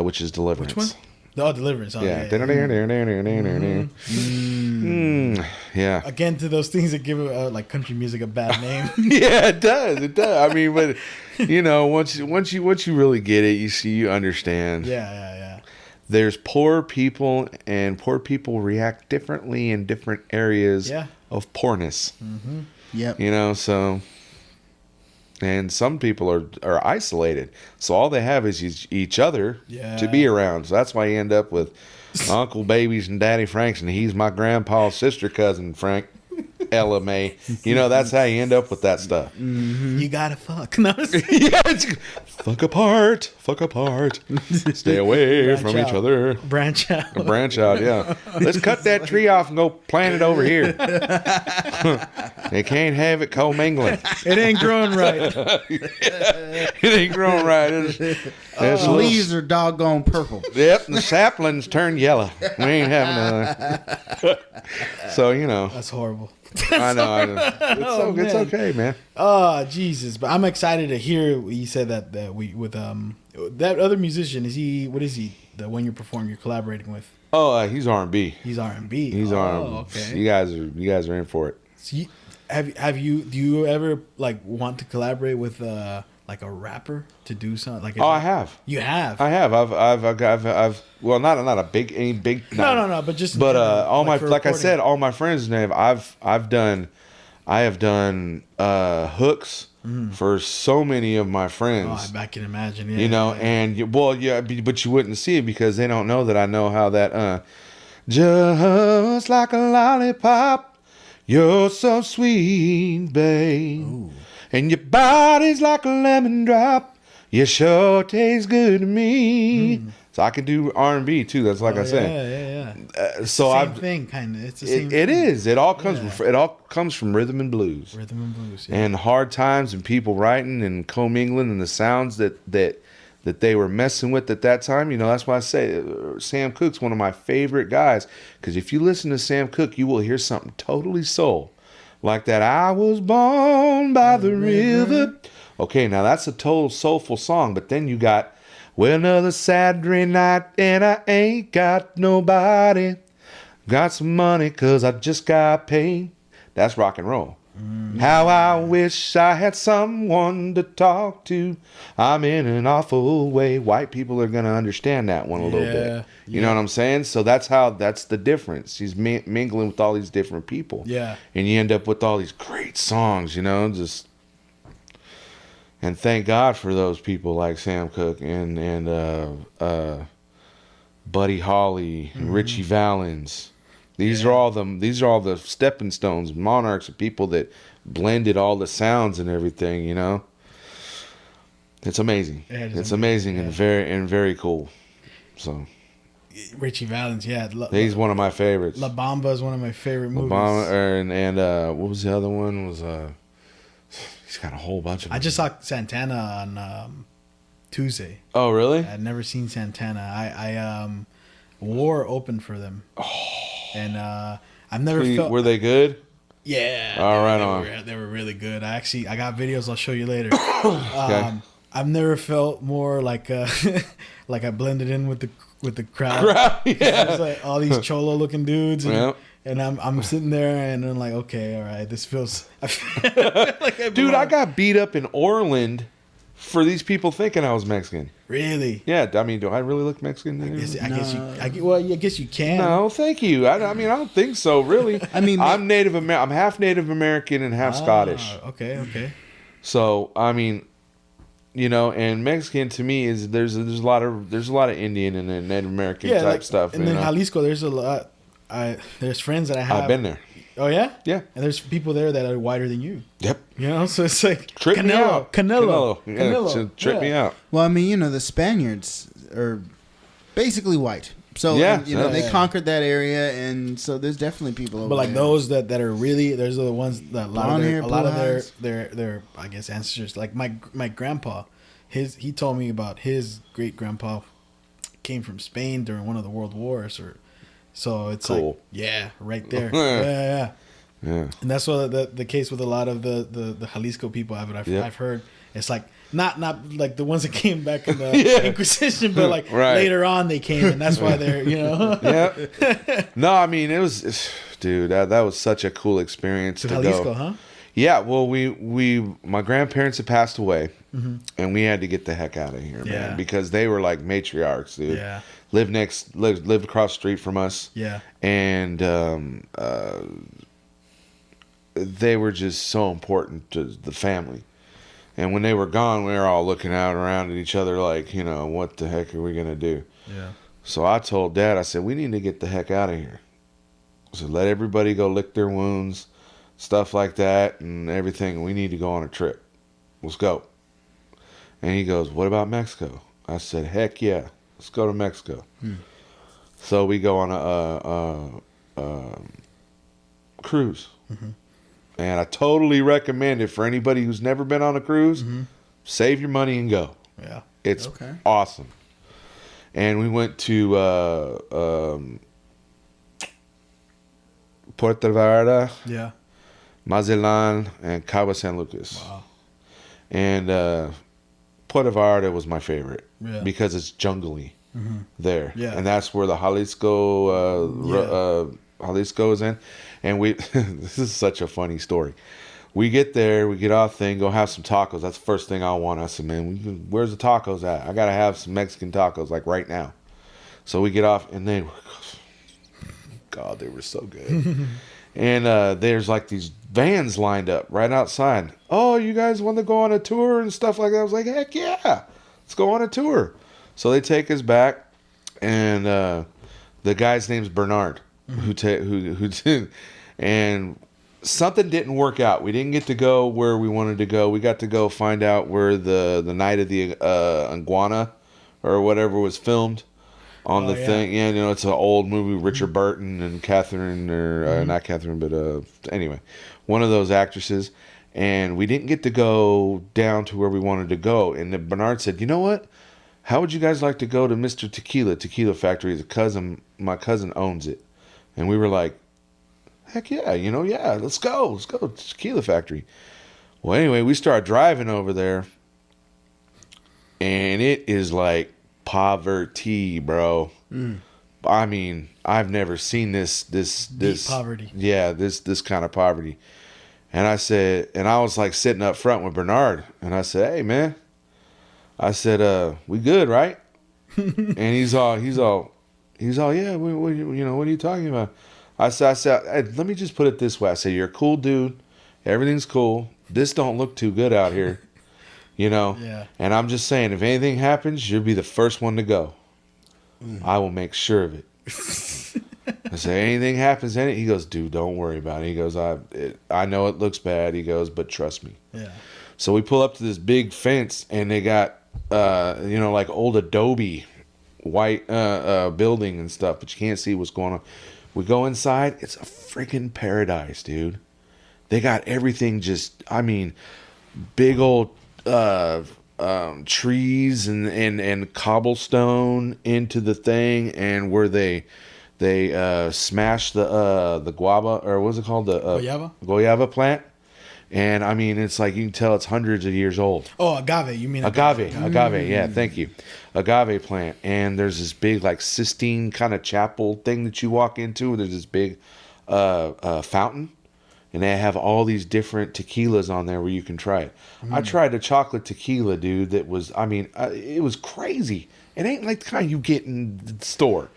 Which is Deliverance. Which one? Oh, Deliverance. Oh, yeah. Yeah. Again, to those things that give like country music a bad name. Yeah, it does. I mean, but once you really get it, you understand. Yeah. There's poor people, and poor people react differently in different areas of poorness. Mm-hmm. Yep. So. And some people are isolated, so all they have is each other to be around. So that's why you end up with Uncle Babies and Daddy Franks, and he's my grandpa's sister cousin Frank, Ella May. That's how you end up with that stuff. Mm-hmm. You gotta fuck. No. Fuck apart. Stay away from each other. Branch out. Yeah. Let's cut that tree off and go plant it over here. They can't have it commingling. It ain't growing right. It ain't growing right. The leaves are doggone purple. Yep, and the saplings turn yellow. We ain't having none. So that's horrible. I know. It's okay, man. Oh Jesus! But I'm excited to hear you said that we with that other musician. What is he? The one you're collaborating with? Oh, he's R&B. He's R&B. He's R&B. Okay. You guys are in for it. So do you ever like want to collaborate with like a rapper to do something? Like, Oh, I have. You have. I have. I've. Well, not a big, any big. No. But just. But all like my, like I recording. said, all my friends' name. I have done hooks for so many of my friends. Oh, I can imagine. Yeah, you know, yeah. and but you wouldn't see it because they don't know that I know how that. Just like a lollipop, you're so sweet, babe. Ooh. And your body's like a lemon drop. You sure taste good to me. So I can do R&B too. That's like I said. Yeah. So Same thing, kind of. It's the same. It thing. is. It all comes from rhythm and blues. Rhythm and blues. Yeah. And hard times and people writing and commingling and the sounds that they were messing with at that time. You know, that's why I say Sam Cooke's one of my favorite guys. Because if you listen to Sam Cooke, you will hear something totally soul. Like that, I was born by the river. Okay, now that's a total soulful song. But then you got, well, another Saturday night and I ain't got nobody. Got some money because I just got paid. That's rock and roll. How I wish I had someone to talk to. I'm in an awful way. White people are going to understand that one a little bit. You know what I'm saying? So that's the difference. He's mingling with all these different people. Yeah. And you end up with all these great songs, you know, and thank God for those people like Sam Cooke and Buddy Holly and Richie Valens. These are all the stepping stones, monarchs of people that blended all the sounds and everything, you know. It's amazing. It's amazing and very cool. So Richie Valens, yeah. he's one of my favorites. La Bamba is one of my favorite movies. La Bamba, and what was the other one? Was he's got a whole bunch of. I just saw Santana on Tuesday. Oh, really? I'd never seen Santana. I War opened for them. And I've never felt. Were they good? Yeah. All right, they were really good. I got videos I'll show you later. Okay. I've never felt more like like I blended in with the crowd. Yeah. There's like all these cholo looking dudes, and, Yeah. and I'm sitting there and I'm like, okay, all right, this feels. I feel like Dude, I got beat up in Orland for these people thinking I was Mexican. Really? Yeah, I mean, do I really look Mexican? I guess you can. No, thank you. I mean, I don't think so, really. I mean, I'm I'm half Native American and half Scottish. Okay. So, I mean, you know, and Mexican to me is there's a lot of Indian and Native American type stuff. And then Jalisco, there's a lot. There's friends that I have. I've been there. Oh yeah? Yeah. And there's people there that are whiter than you. Yep. You know, so it's like Trip me out. Canelo. Yeah, trip me out. Well, I mean, you know, the Spaniards are basically white. So, Yeah, and, you know, yeah. they conquered that area, and so there's definitely people over But like there. those that are really, there's the ones that a lot of eyes. their I guess ancestors. Like my grandpa, he told me about his great grandpa came from Spain during one of the world wars, so it's Cool. like right there, Yeah. And that's what the case with a lot of the Jalisco people I've heard. It's like not like the ones that came back in the Inquisition, but like later on they came, and that's why they're Yeah. No, I mean dude, that was such a cool experience to Jalisco, go. huh? Yeah, well, my grandparents had passed away, and we had to get the heck out of here, man, because they were like matriarchs, dude. Yeah. Lived across the street from us. Yeah. And they were just so important to the family. And when they were gone, we were all looking out around at each other like, you know, what the heck are we going to do? Yeah. So I told Dad, I said, we need to get the heck out of here. I said, let everybody go lick their wounds, stuff like that, and everything. We need to go on a trip. Let's go. And he goes, what about Mexico? I said, heck yeah. Let's go to Mexico. So we go on a cruise. And I totally recommend it for anybody who's never been on a cruise. Save your money and go. Yeah. It's awesome. And we went to Puerto Vallarta, Yeah. Mazatlan, and Cabo San Lucas. Wow. And Puerto Vallarta was my favorite because it's jungly there. Yeah. And that's where the Jalisco is in. And we this is such a funny story. We get there, we get off thing, go have some tacos. That's the first thing I want. I said, man, where's the tacos at? I got to have some Mexican tacos, like right now. So we get off, and they were, God, they were so good. And there's like these vans lined up right outside. Oh, you guys want to go on a tour and stuff like that? I was like, heck yeah, let's go on a tour. So they take us back, and the guy's name's Bernard, who did, and something didn't work out. We didn't get to go where we wanted to go. We got to go find out where the Night of the Iguana or whatever was filmed on the thing. Yeah, you know, it's an old movie, Richard Burton and Catherine, or not Catherine, but anyway, one of those actresses. And we didn't get to go down to where we wanted to go. And then Bernard said, you know what? How would you guys like to go to Mr. Tequila Factory? My cousin owns it. And we were like, heck yeah, you know, yeah, let's go to Tequila Factory. Well, anyway, we start driving over there, and it is like poverty, bro. I mean, I've never seen this Deep poverty. Yeah, this kind of poverty. And I said, and I was like sitting up front with Bernard, and I said, hey man, I said, we good, right? And he's all, yeah, what are you talking about? I said, hey, let me just put it this way. I said, you're a cool dude. Everything's cool. This don't look too good out here, you know? Yeah. And I'm just saying, if anything happens, you'll be the first one to go. I will make sure of it. I said, anything happens in it? He goes, dude, don't worry about it. He goes, I know it looks bad. He goes, but trust me. Yeah. So we pull up to this big fence, and they got, like old adobe white building and stuff, but you can't see what's going on. We go inside. It's a freaking paradise, dude. They got everything just, I mean, big old trees and cobblestone into the thing, and where they smashed the guava, or what's it called? The guayaba plant. And I mean, it's like you can tell it's hundreds of years old. Oh, agave. You mean agave? Yeah, thank you. Agave plant. And there's this big, like, Sistine kind of chapel thing that you walk into. There's this big fountain. And they have all these different tequilas on there where you can try it. I tried a chocolate tequila, dude, that was, I mean, it was crazy. It ain't like the kind you get in the store.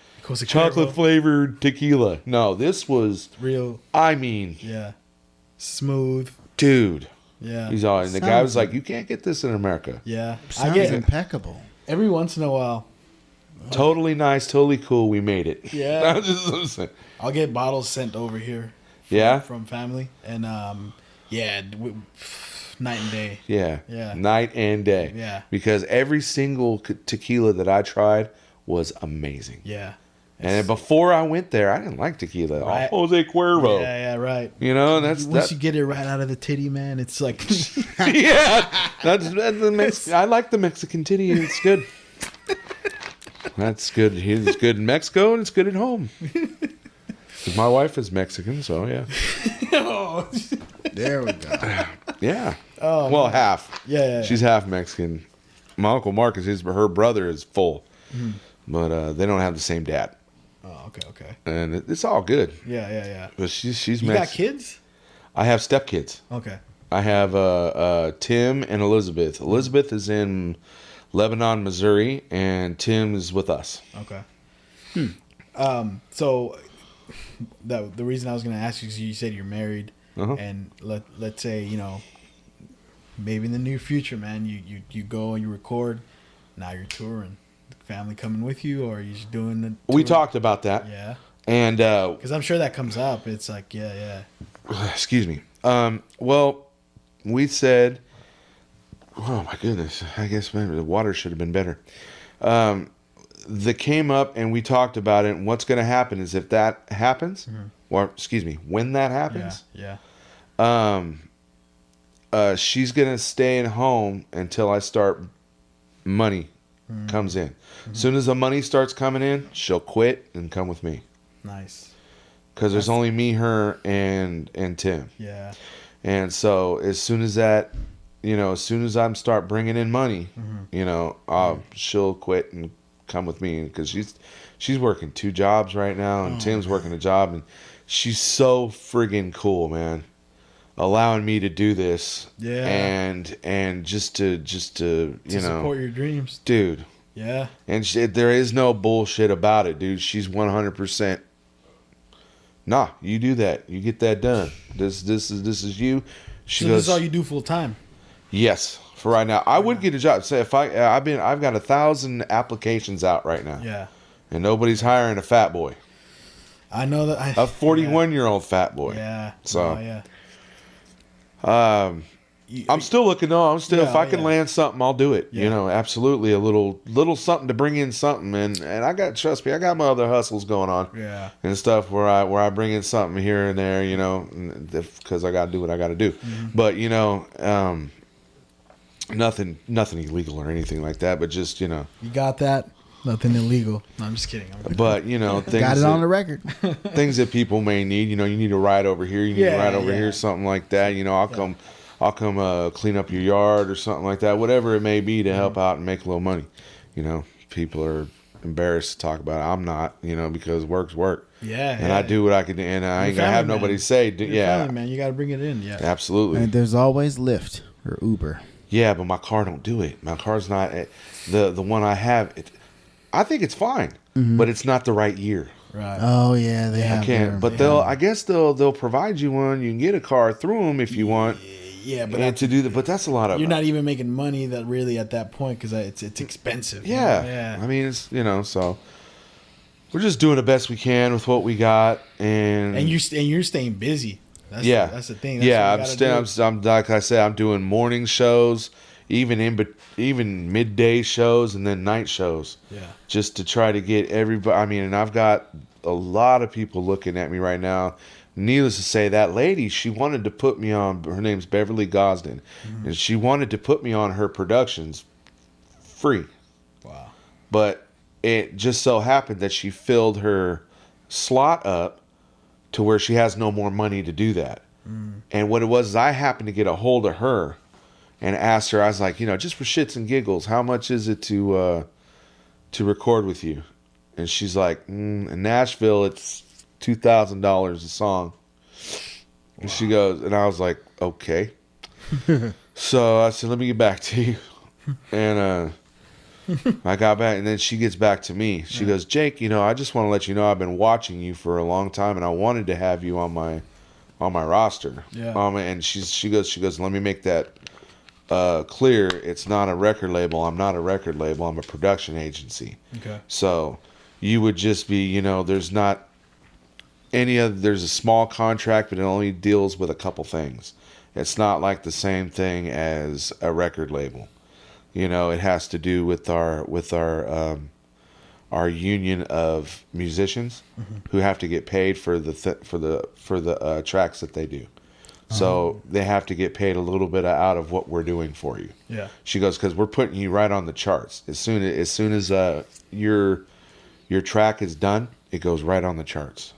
Chocolate flavored tequila. No, this was real. I mean. Yeah. Smooth. Dude. Yeah. He's all, and the guy was like, you can't get this in America. Yeah. Sounds impeccable. Every once in a while. Totally nice, totally cool. We made it. Yeah. I'll get bottles sent over here. From family. And, night and day. Yeah. Yeah. Night and day. Yeah. Because every single tequila that I tried was amazing. Yeah. And before I went there, I didn't like tequila. Right. Jose Cuervo. Yeah, right. You know, once you get it right out of the titty, man, it's like yeah. That's the I like the Mexican titty, and it's good. That's good. It's good in Mexico, and it's good at home. My wife is Mexican, so yeah. Oh. There we go. Yeah. Oh, well, man. half. Yeah. She's half Mexican. My uncle Mark is her brother is full, but they don't have the same dad. Oh, okay. And it's all good. Yeah. But she's You Mexican. got kids? I have stepkids. Okay. I have Tim and Elizabeth. Elizabeth is in Lebanon, Missouri, and Tim is with us. Okay. So the reason I was going to ask you is you said you're married, and let's say, maybe in the near future, man, you go and you record. Now you're touring. Family coming with you, or are you just doing the tour? We talked about that. Yeah. And because I'm sure that comes up. It's like, yeah. Excuse me. Well, we said, oh my goodness, I guess maybe the water should have been better. That came up, and we talked about it. And what's going to happen is if that happens, or excuse me, when that happens, she's going to stay at home until I start money comes in. As soon as the money starts coming in, she'll quit and come with me. Nice. Because there's only me, her, and Tim. Yeah. And so as soon as that, as soon as I start bringing in money, she'll quit and come with me, because she's working 2 jobs right now, and Tim's working a job, and she's so friggin' cool, man. allowing me to do this. Yeah. And just to support your dreams, dude. Yeah. And there is no bullshit about it, dude. She's 100%. Nah, you do that. You get that done. This is you. She So goes, this is all you do full time? yes, for right now. I would get a job. Say if I've got 1,000 applications out right now. Yeah. And nobody's hiring a fat boy. I know that. A 41-year-old fat boy. Yeah. So. Oh, yeah. I'm still looking though. I'm still, Yeah, if I can yeah. land something, I'll do it. Yeah. You know, absolutely. A little something to bring in something, and trust me, I got my other hustles going on. Yeah. And stuff where I bring in something here and there, you know, because I got to do what I got to do. Mm-hmm. But you know, nothing illegal or anything like that. But just You got that? Nothing illegal. No, I'm just kidding. But you know, things Got it on the record. things that people may need. You know, you need a ride over here. You need a ride over yeah. here. Something like that. You know, I'll come clean up your yard or something like that. Whatever it may be to help out and make a little money. You know, people are embarrassed to talk about it. I'm not. You know, because work's work. Yeah. And I do what I can do, and I ain't gonna have nobody say, Family, man. You got to bring it in. Yeah. absolutely. And there's always Lyft or Uber. Yeah, but my car don't do it. My car's not the one I have. I think it's fine, but it's not the right year. Right. Oh yeah, they have. I can't. But I guess they'll provide you one. You can get a car through them if you want. Yeah, but And to do that, but that's a lot of. you're not even making money that really at that point because it's expensive. Yeah. Yeah. I mean, it's so we're just doing the best we can with what we got, and you're staying busy. That's the thing. That's I'm like I said, I'm doing morning shows, even midday shows, and then night shows. Yeah. Just to try to get everybody. I mean, and I've got a lot of people looking at me right now. Needless to say, that lady, she wanted to put me on. Her name's Beverly Gosden, and she wanted to put me on her productions free. Wow. But it just so happened that she filled her slot up to where she has no more money to do that. And what it was is I happened to get a hold of her and asked her, I was like, just for shits and giggles, how much is it to record with you? And she's like, in Nashville, it's $2,000 a song. And she goes, and I was like, okay. So I said, let me get back to you. And I got back, and then she gets back to me. She goes, Jake, I just want to let you know I've been watching you for a long time, and I wanted to have you on my roster. Yeah. And she goes, let me make that clear. It's not a record label. I'm not a record label. I'm a production agency. Okay. So you would just be, there's not there's a small contract, but it only deals with a couple things. It's not like the same thing as a record label. It has to do with our union of musicians who have to get paid for the tracks that they do. So they have to get paid a little bit out of what we're doing for you. Yeah. She goes, because we're putting you right on the charts. As soon as your track is done, it goes right on the charts.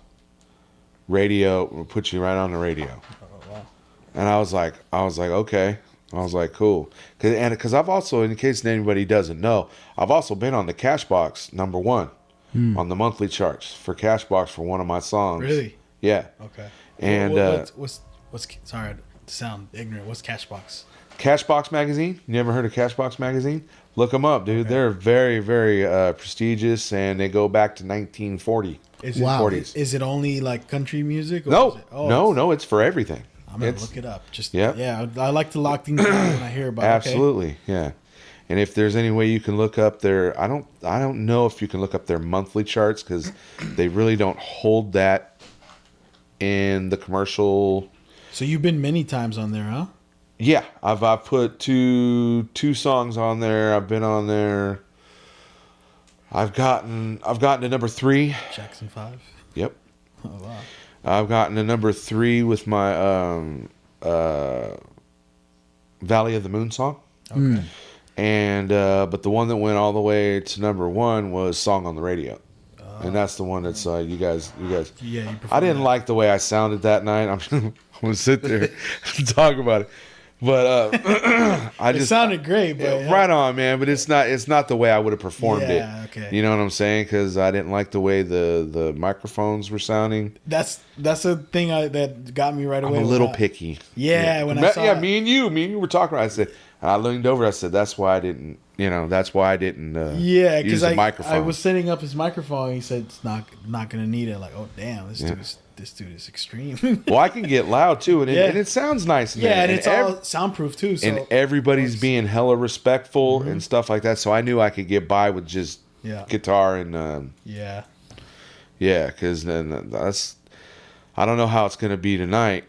Radio will put you right on the radio. Oh, wow. And I was like, okay. I was like, cool. Because I've also, in case anybody doesn't know, I've also been on the Cashbox #1 on the monthly charts for Cashbox for one of my songs. Really? Yeah. Okay. And what's sorry to sound ignorant. What's Cashbox? Cashbox Magazine? You never heard of Cashbox Magazine? Look them up, dude. Okay. They're very, very prestigious, and they go back to 1940. Wow. Is it only like country music? Or No, is it, no, it's for everything. I'm gonna look it up. Just Yep. yeah. I like to lock things down when I hear about it. Absolutely, yeah. And if there's any way you can look up their, I don't know if you can look up their monthly charts because they really don't hold that in the commercial. So you've been many times on there, huh? Yeah, I've put two songs on there. I've been on there. I've gotten to number 3. Jackson 5. Yep. Oh wow. I've gotten to number 3 with my Valley of the Moon song. Okay. And but the one that went all the way to number 1 was Song on the Radio. And that's the one that's you guys. Yeah, you I didn't like the way I sounded that night. I'm going to sit there and talk about it. But I It just sounded great, but right on, man. But it's not the way I would have performed it. Okay. You know what I'm saying? Because I didn't like the way the microphones were sounding. That's the thing that got me right away. I'm a little picky. Yeah, when I saw yeah, me and you were talking. I said, and I leaned over. I said, that's why I didn't. That's why I didn't. Yeah, because I was setting up his microphone. And he said it's not gonna need it. Like, oh damn, this dude is extreme. Well, I can get loud too, and it sounds nice. And it's all soundproof too. So and everybody's being hella respectful and stuff like that. So I knew I could get by with just guitar and because then I don't know how it's gonna be tonight.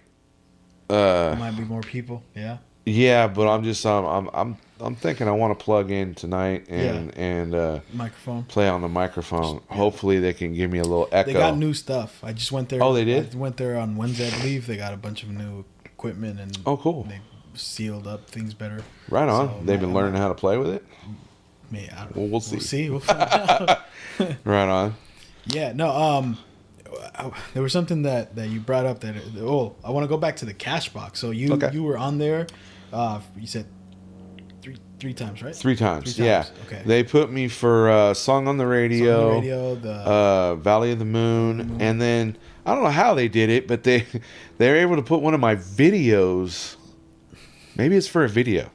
Might be more people. Yeah. Yeah, but I'm just I'm thinking I want to plug in tonight and microphone. Play on the microphone. Yeah. Hopefully they can give me a little echo. They got new stuff. I just went there. Oh, they did? I went there on Wednesday, I believe. They got a bunch of new equipment and cool. They sealed up things better. Right on. So they've been learning how to play with it? Well, we'll see. We'll see. We'll find out. Right on. Yeah, no, there was something that you brought up that I want to go back to the cash box. So you were on there. You said three times, right? Three times. Yeah. Okay. They put me for Song on the Radio, the Valley of the Moon, and then I don't know how they did it, but they were able to put one of my videos. Maybe it's for a video.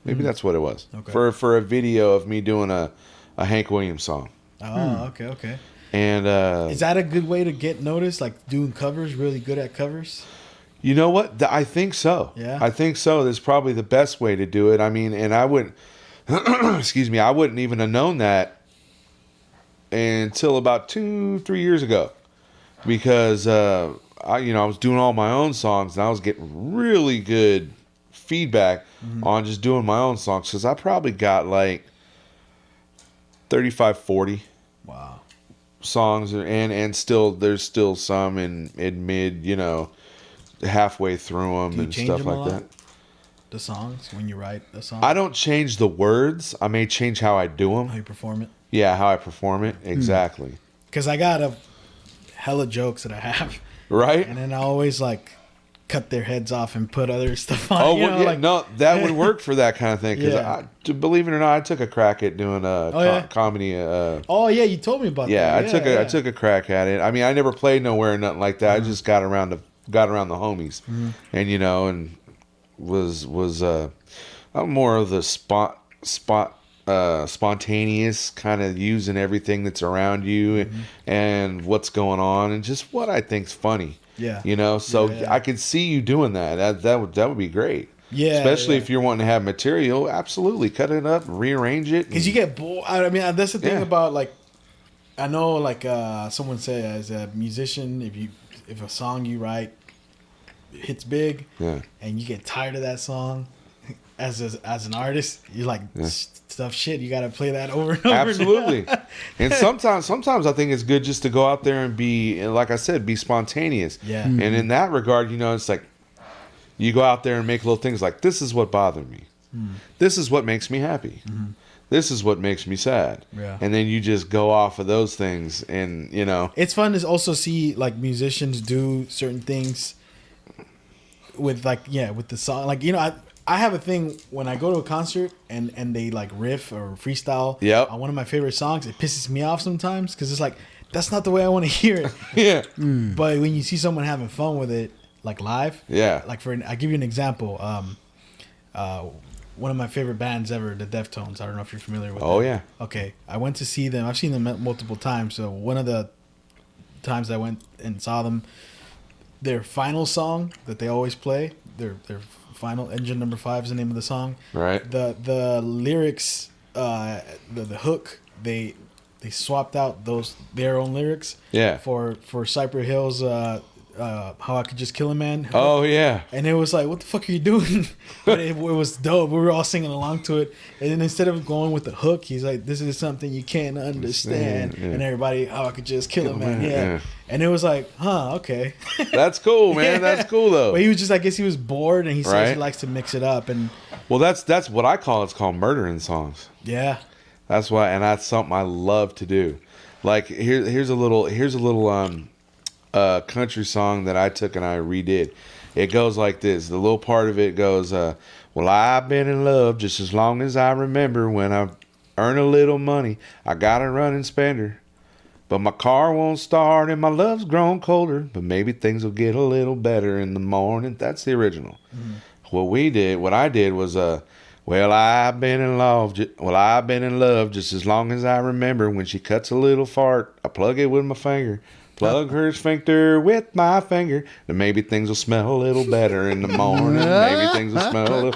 Maybe that's what it was. Okay. For a video of me doing a Hank Williams song. Oh, okay. And is that a good way to get noticed? Like doing covers, really good at covers? You know what? I think so. Yeah. I think so. That's probably the best way to do it. I mean, and I wouldn't, excuse me, I wouldn't even have known that until about 2-3 years ago, because I was doing all my own songs and I was getting really good feedback on just doing my own songs, because I probably got like 35-40 songs, and still there's still some in mid, halfway through them and stuff like that. The songs, when you write a song, I don't change the words. I may change how I do them, how you perform it. Yeah, how I perform it, exactly. Because I got a hella jokes that I have, right? And then I always like cut their heads off and put other stuff on. Oh, no, that would work for that kind of thing. Because believe it or not, I took a crack at doing comedy. You told me about that. I took a crack at it. I mean, I never played nowhere or nothing like that. I just got around the homies, and and was I'm more of the spontaneous kind of, using everything that's around you and what's going on and just what I think's funny. Yeah. So I could see you doing that. That would be great. Yeah. Especially if you're wanting to have material, absolutely cut it up, rearrange it. Because you get bored. I mean, that's the thing about, like, I know, like, someone said, as a musician, if a song you write hits big, and you get tired of that song, as an artist, you're like, shit, you got to play that over and over. Absolutely. And sometimes I think it's good just to go out there and be, like I said, be spontaneous. Yeah. And in that regard, it's like, you go out there and make little things like, this is what bothered me. This is what makes me happy. This is what makes me sad. Yeah. And then you just go off of those things, and it's fun to also see, like, musicians do certain things with, like, with the song. Like, I have a thing when I go to a concert and they, like, riff or freestyle on one of my favorite songs. It pisses me off sometimes, because it's like, that's not the way I want to hear it. But when you see someone having fun with it, like, live, like, I'll give you an example. One of my favorite bands ever, the Deftones. I don't know if you're familiar with them. Oh, yeah. Okay. I went to see them. I've seen them multiple times. So one of the times I went and saw them, their final song that they always play, their final, Engine Number 5 is the name of the song. Right. The lyrics, the hook, they swapped out their own lyrics. Yeah. For Cypress Hill's How I Could Just Kill a Man. Oh, yeah. And it was like, what the fuck are you doing? But it was dope. We were all singing along to it. And then instead of going with the hook, he's like, this is something you can't understand. And everybody, How I Could Just Kill a Man. Yeah. And it was like, okay. That's cool, man. That's cool, though. But he was just, I guess he was bored, and he says he likes to mix it up. And well, that's what I call, it's called murdering songs. Yeah. That's why, and that's something I love to do. Like, here's a little country song that I took and I redid. It goes like this. The little part of it goes, well, I've been in love just as long as I remember. When I earn a little money, I gotta run and spend her. But my car won't start and my love's grown colder. But maybe things will get a little better in the morning. That's the original. What I did was, well, I've been in love. I've been in love just as long as I remember. When she cuts a little fart, I plug it with my finger. Plug her sphincter with my finger. And maybe things will smell a little better in the morning. Maybe things will smell a little,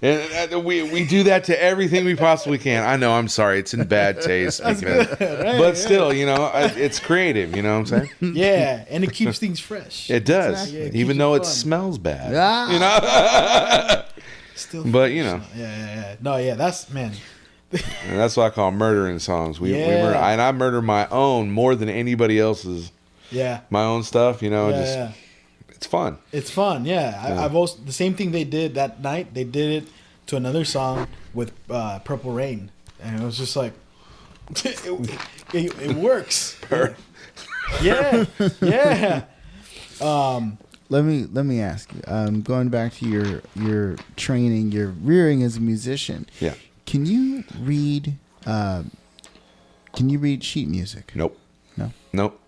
And we do that to everything we possibly can. I know, I'm sorry. It's in bad taste. But still, it's creative. You know what I'm saying? Yeah, and it keeps things fresh. It does. Exactly. Yeah, it even keeps though it it fun. smells bad. Still But, fresh. Yeah. No, yeah, that's, man. And that's what I call murdering songs. We murder, and I murder my own more than anybody else's. Yeah. My own stuff, It's fun. It's fun, yeah. I've also, the same thing they did that night. They did it to another song with Purple Rain, and it was just like it works. Yeah. Let me ask you. Going back to your training, your rearing as a musician. Yeah. Can you read sheet music? Nope. No. Nope.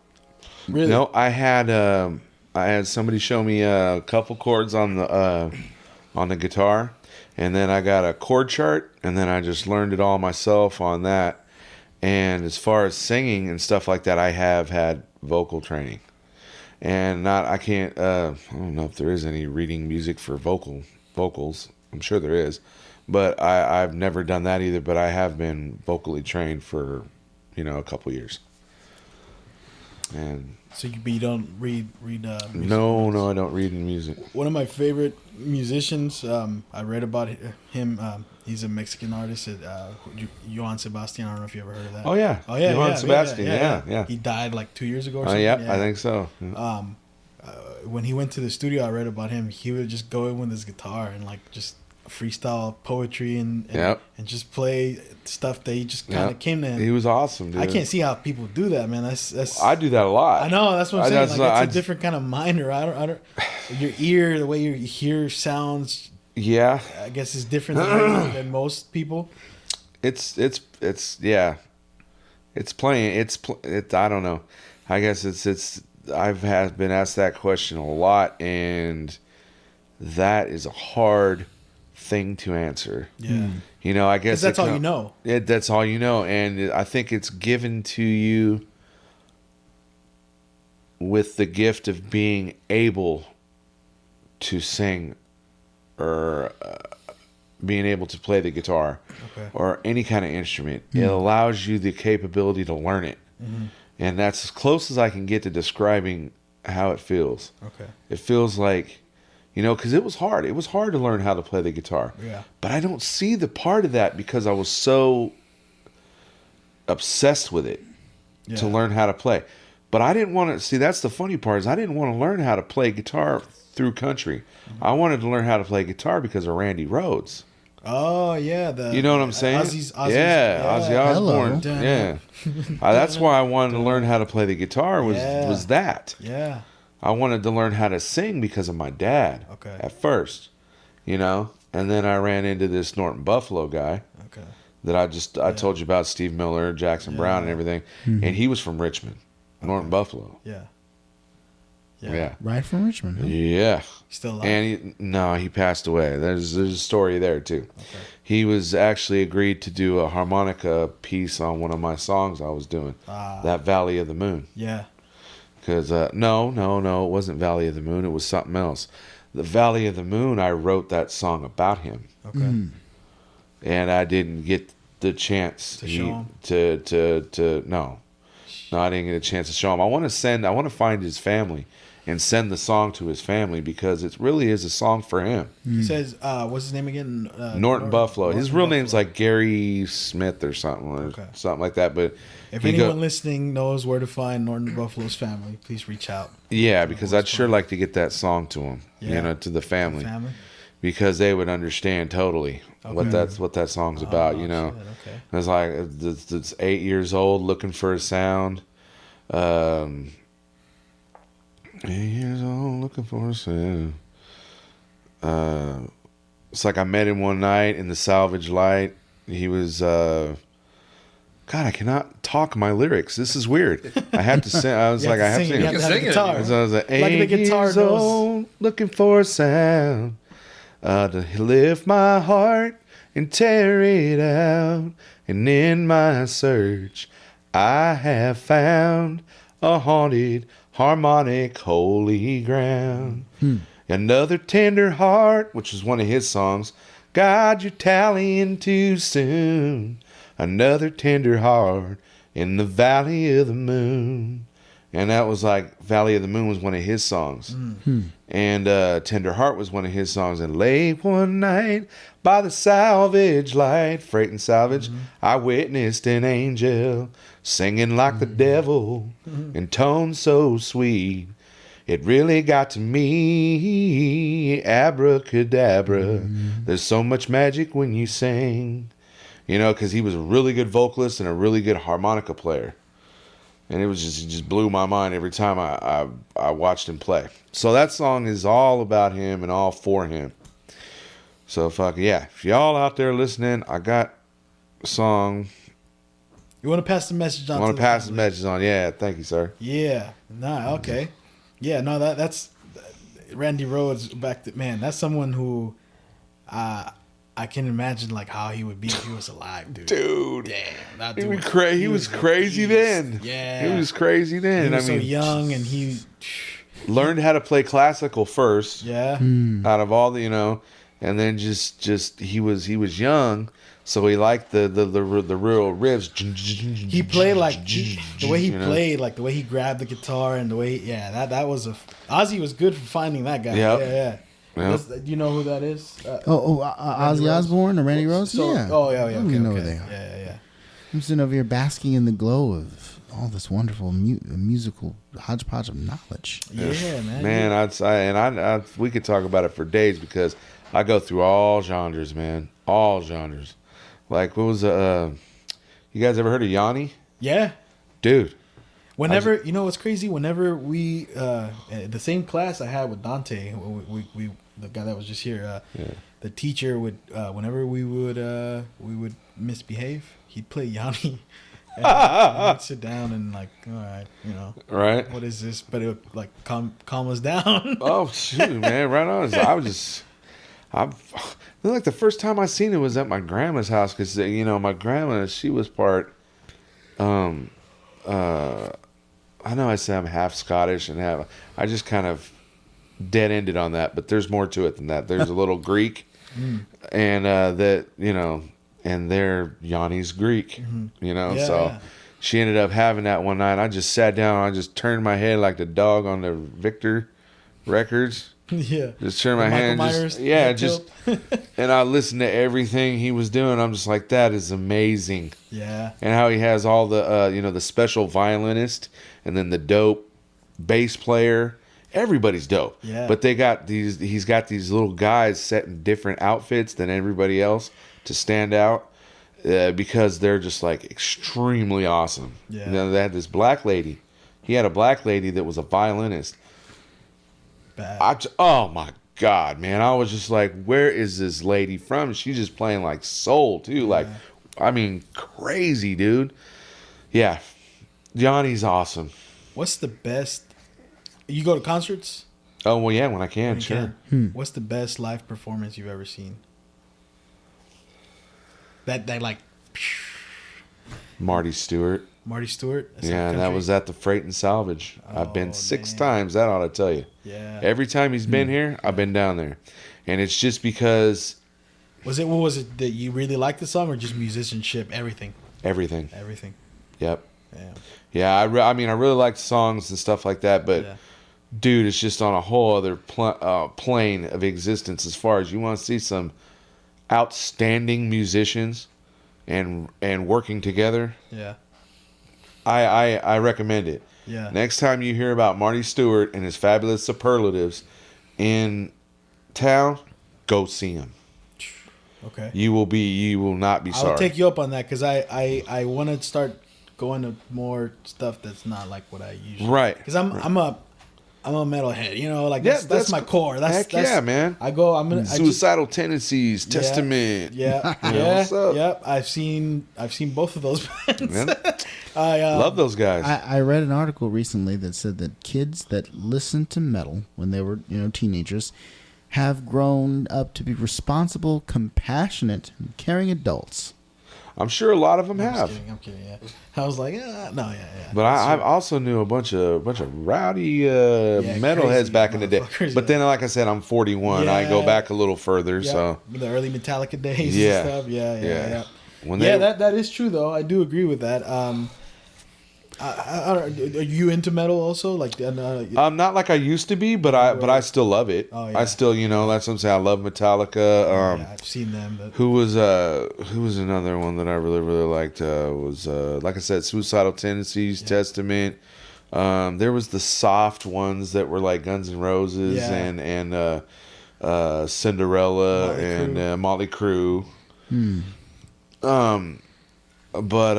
Really? No, I had somebody show me a couple chords on the guitar, and then I got a chord chart, and then I just learned it all myself on that. And as far as singing and stuff like that, I have had vocal training, and I don't know if there is any reading music for vocals. I'm sure there is, but I've never done that either. But I have been vocally trained for a couple years. And So you don't read music? No, I don't read in music. One of my favorite musicians, I read about him. He's a Mexican artist, Johann Sebastian. I don't know if you ever heard of that. Oh yeah, Johann Sebastian. Yeah. He died like 2 years ago or something. Yeah, I think so. When he went to the studio, I read about him. He would just go in with his guitar and like just freestyle poetry and just play stuff that he just kind of came to him. He was awesome, dude. I can't see how people do that, man. That's I do that a lot. I know, that's what I'm saying. Like, it's a different kind of mind, or I don't. Your ear, the way you hear sounds. Yeah. I guess is different than most people. It's playing. I don't know. I guess it's. I've been asked that question a lot, and that is a hard thing to answer. Yeah. I guess that's all you know. That's all you know, and I think it's given to you with the gift of being able to sing or being able to play the guitar or any kind of instrument. It allows you the capability to learn it. And that's as close as I can get to describing how it feels. Okay. It feels like, because it was hard. It was hard to learn how to play the guitar. Yeah. But I don't see the part of that because I was so obsessed with it to learn how to play. But I didn't want to, see, that's the funny part, is I didn't want to learn how to play guitar through country. I wanted to learn how to play guitar because of Randy Rhoads. Oh yeah, you know what I'm saying? Ozzy Osbourne. Hello. Yeah, that's why I wanted to learn how to play the guitar. Was that? Yeah. I wanted to learn how to sing because of my dad. Okay. At first, and then I ran into this Norton Buffalo guy. Okay. That I told you about, Steve Miller, Jackson Brown, and everything, and he was from Richmond, Norton Buffalo. Yeah. Yeah. Right from Richmond. Huh? Yeah. Still alive? And he passed away. There's a story there too. Okay. He was actually agreed to do a harmonica piece on one of my songs I was doing. That Valley of the Moon. Yeah. Because no, it wasn't Valley of the Moon. It was something else. The Valley of the Moon, I wrote that song about him. Okay. And I didn't get the chance to show him. No, I didn't get a chance to show him. I want to find his family and send the song to his family because it really is a song for him. He says, what's his name again? Norton Buffalo. His real name's like Gary Smith or something, something like that. But if anyone listening knows where to find Norton Buffalo's family, please reach out. Yeah, because I'd sure like to get that song to him, to the family. Because they would understand totally what that song's about, Shit, okay. It's like it's 8 years old, looking for a sound. 8 years old, looking for a sound. It's like I met him one night in the Salvage Light. He was, God, I cannot talk my lyrics. This is weird. I have to sing. I was like, I have to sing. You have to have a guitar. So I was like, Like the 8 guitar years knows. old, looking for a sound to lift my heart and tear it out. And in my search, I have found a haunted, harmonic, holy ground. Another tender heart, which is one of his songs. God, you're tallying too soon. Another tender heart in the Valley of the Moon. And that was like, Valley of the Moon was one of his songs. And Tender Heart was one of his songs. And late one night by the Salvage Light, Freight and Salvage, I witnessed an angel singing like the devil in tones so sweet. It really got to me, abracadabra. There's so much magic when you sing. You know, because he was a really good vocalist and a really good harmonica player. And it just blew my mind every time I watched him play. So that song is all about him and all for him. So if y'all out there listening, I got a song. You want to pass the message on? I want to pass the message on. Yeah, thank you, sir. Yeah. Nah. Okay. Yeah. No. That's Randy Rhoads. Back to man. That's someone who, I can imagine like how he would be if he was alive, dude. Damn. That dude he was crazy then. Yeah. He was crazy then. He was so young and he learned how to play classical first. Yeah. Out of all the, and then just he was young, so he liked the real riffs. He played like the way he played, like the way he grabbed the guitar and the way that was Ozzy was good for finding that guy. Yep. Yeah. Do you know who that is? Ozzy Osbourne or Randy Rhoads? Yeah. Oh yeah. Okay, know okay. who they are. Yeah. I'm sitting over here basking in the glow of all this wonderful musical hodgepodge of knowledge. Yeah, man. Man, I'd say, and we could talk about it for days because I go through all genres, man, all genres. Like, what was you guys ever heard of Yanni? Yeah. Dude. Whenever you know what's crazy? Whenever we the same class I had with Dante, we the guy that was just here, the teacher would whenever we would misbehave, he'd play Yanni. And we'd sit down and like, all right, right? What is this? But it would like calm us down. Oh shoot, man! Right on. I like the first time I seen it was at my grandma's house because my grandma, she was part. I know I say I'm half Scottish and I just kind of dead ended on that, but there's more to it than that. There's a little Greek, and and they're Yanni's Greek, so she ended up having that one night. I just sat down, I just turned my head like the dog on the Victor records. Yeah, just turned my head, and I listened to everything he was doing. I'm just like, that is amazing. Yeah, and how he has all the the special violinist, and then the dope bass player. Everybody's dope. Yeah, but he's got these little guys set in different outfits than everybody else to stand out because they're just like extremely awesome. Yeah, they had this black lady. He had a black lady that was a violinist. Oh my God, man. I was just like, where is this lady from? She's just playing like soul too. Like, I mean, crazy, dude. Yeah. Yanni's awesome. What's the best? You go to concerts? Oh, well, yeah, when I can, sure. What's the best live performance you've ever seen? That like Marty Stewart. Marty Stewart? Yeah, and that was at the Freight and Salvage. I've been 6 times. That ought to tell you. Yeah. Every time he's been here, I've been down there. And it's just because... What was it that you really liked the song or just musicianship, everything? Everything. Yep. Yeah. Yeah, I mean, I really like songs and stuff like that, but... Dude, it's just on a whole other plane of existence as far as you want to see some outstanding musicians and working together. Yeah. I recommend it. Yeah. Next time you hear about Marty Stewart and his fabulous superlatives in town, go see him. Okay. You will not be sorry. I'll take you up on that because I want to start going to more stuff that's not like what I usually. Right. Because I'm I'm a metalhead. You know, like Yeah, that's my core. That's yeah, man. I go. Suicidal tendencies, Testament. Yeah, What's up? Yep. I've seen both of those bands. Man. Love those guys. I read an article recently that said that kids that listened to metal when they were, teenagers have grown up to be responsible, compassionate, and caring adults. I'm sure a lot of them have. I'm kidding. Yeah. I was like, no, yeah. But I also knew a bunch of rowdy metalheads back in the day. But then, like I said, I'm 41. Yeah. I go back a little further. Yep. So The early Metallica days Yeah. and stuff. Yeah. when That is true though. I do agree with that. I don't, are you into metal also? Like, not like I used to be, but I still love it. Oh, yeah. I still, that's what I'm saying. I love Metallica. yeah, I've seen them. But Who was another one that I really really liked? Was like I said, Suicidal Tendencies, Testament. There was the soft ones that were like Guns N' Roses and Cinderella and Motley Crue. But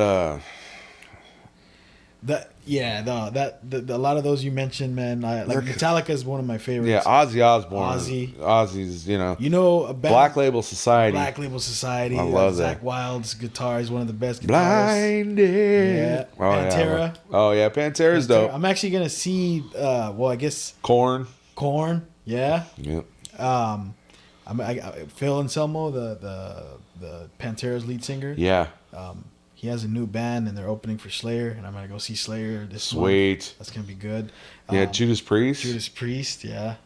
a lot of those you mentioned, man. Metallica is one of my favorites. yeah, Ozzy Osbourne. Ozzy. Ozzy's, a band, Black Label Society. Black Label Society. I love that. Zakk Wylde's guitar is one of the best guitarists. Blinded. Yeah. Pantera. Pantera. Pantera's dope. I'm actually gonna see. I guess Korn. Yeah. Yep. Phil Anselmo, the Pantera's lead singer. Yeah. He has a new band and they're opening for Slayer, and I'm gonna go see Slayer this month. Sweet. That's gonna be good. Yeah, Judas Priest. Judas Priest, yeah.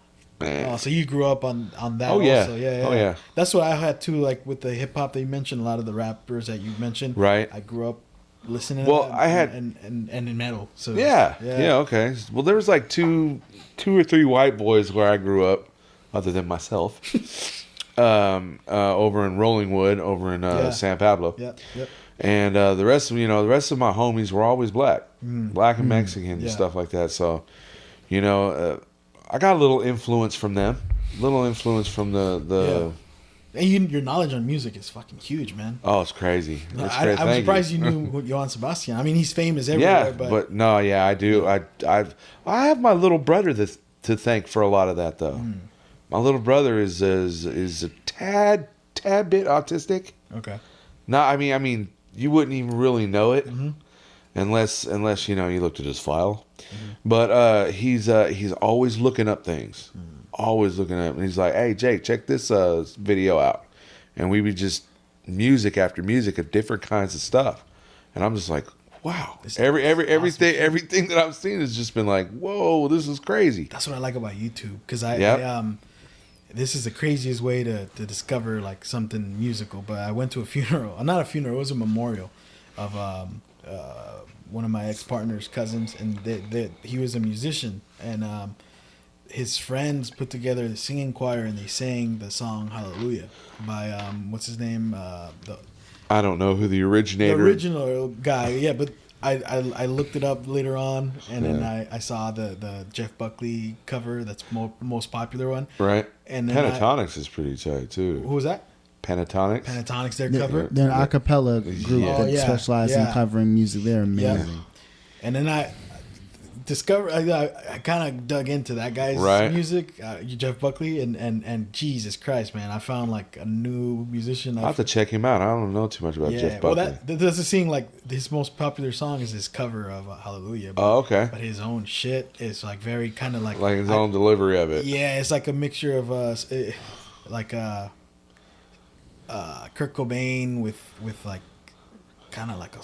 Man. Oh, so you grew up on that? Oh, yeah. Also. Yeah. Oh, yeah. That's what I had too. Like with the hip hop that you mentioned, a lot of the rappers that you mentioned. Right. I grew up listening. Well, to that I had and in metal. So Yeah. Okay. Well, there was like two or three white boys where I grew up, other than myself. Over in Rollingwood, over in San Pablo. Yep. And the rest of my homies were always black and Mexican and stuff like that. So, I got a little influence from them, the. And your knowledge on music is fucking huge, man. Oh, it's crazy. It's crazy. I'm surprised you knew Johann Sebastian. I mean, he's famous everywhere. But no, yeah, I do. I have my little brother to thank for a lot of that, though. My little brother is a tad bit autistic. Okay. No, I mean, you wouldn't even really know it unless you looked at his file. But he's always looking up things, always looking up, and he's like, "Hey, Jake, check this video out," and we would just music after music of different kinds of stuff, and I'm just like, wow, everything that I've seen has just been like, whoa, this is crazy. That's what I like about YouTube, because I this is the craziest way to discover like something musical. But I went to a funeral, not a funeral, it was a memorial of one of my ex-partner's cousins, and he was a musician, and his friends put together the singing choir, and they sang the song Hallelujah by what's his name, I don't know who the originator. The original guy, yeah, but I looked it up later on, and then I saw the Jeff Buckley cover. That's most popular one. Right. And then Pentatonics is pretty tight too. Who was that? Pentatonics. Pentatonics, their cover. They're an a cappella group that specializes in covering music. They're amazing. Yeah. And then I discovered, I kind of dug into that guy's music, Jeff Buckley, and Jesus Christ, man, I found like a new musician. I have to check him out. I don't know too much about Jeff Buckley. Well, that's the thing. Like his most popular song is his cover of Hallelujah. But, okay. But his own shit is like very kind of like his own delivery of it. Yeah, it's like a mixture of Kurt Cobain with like kind of like a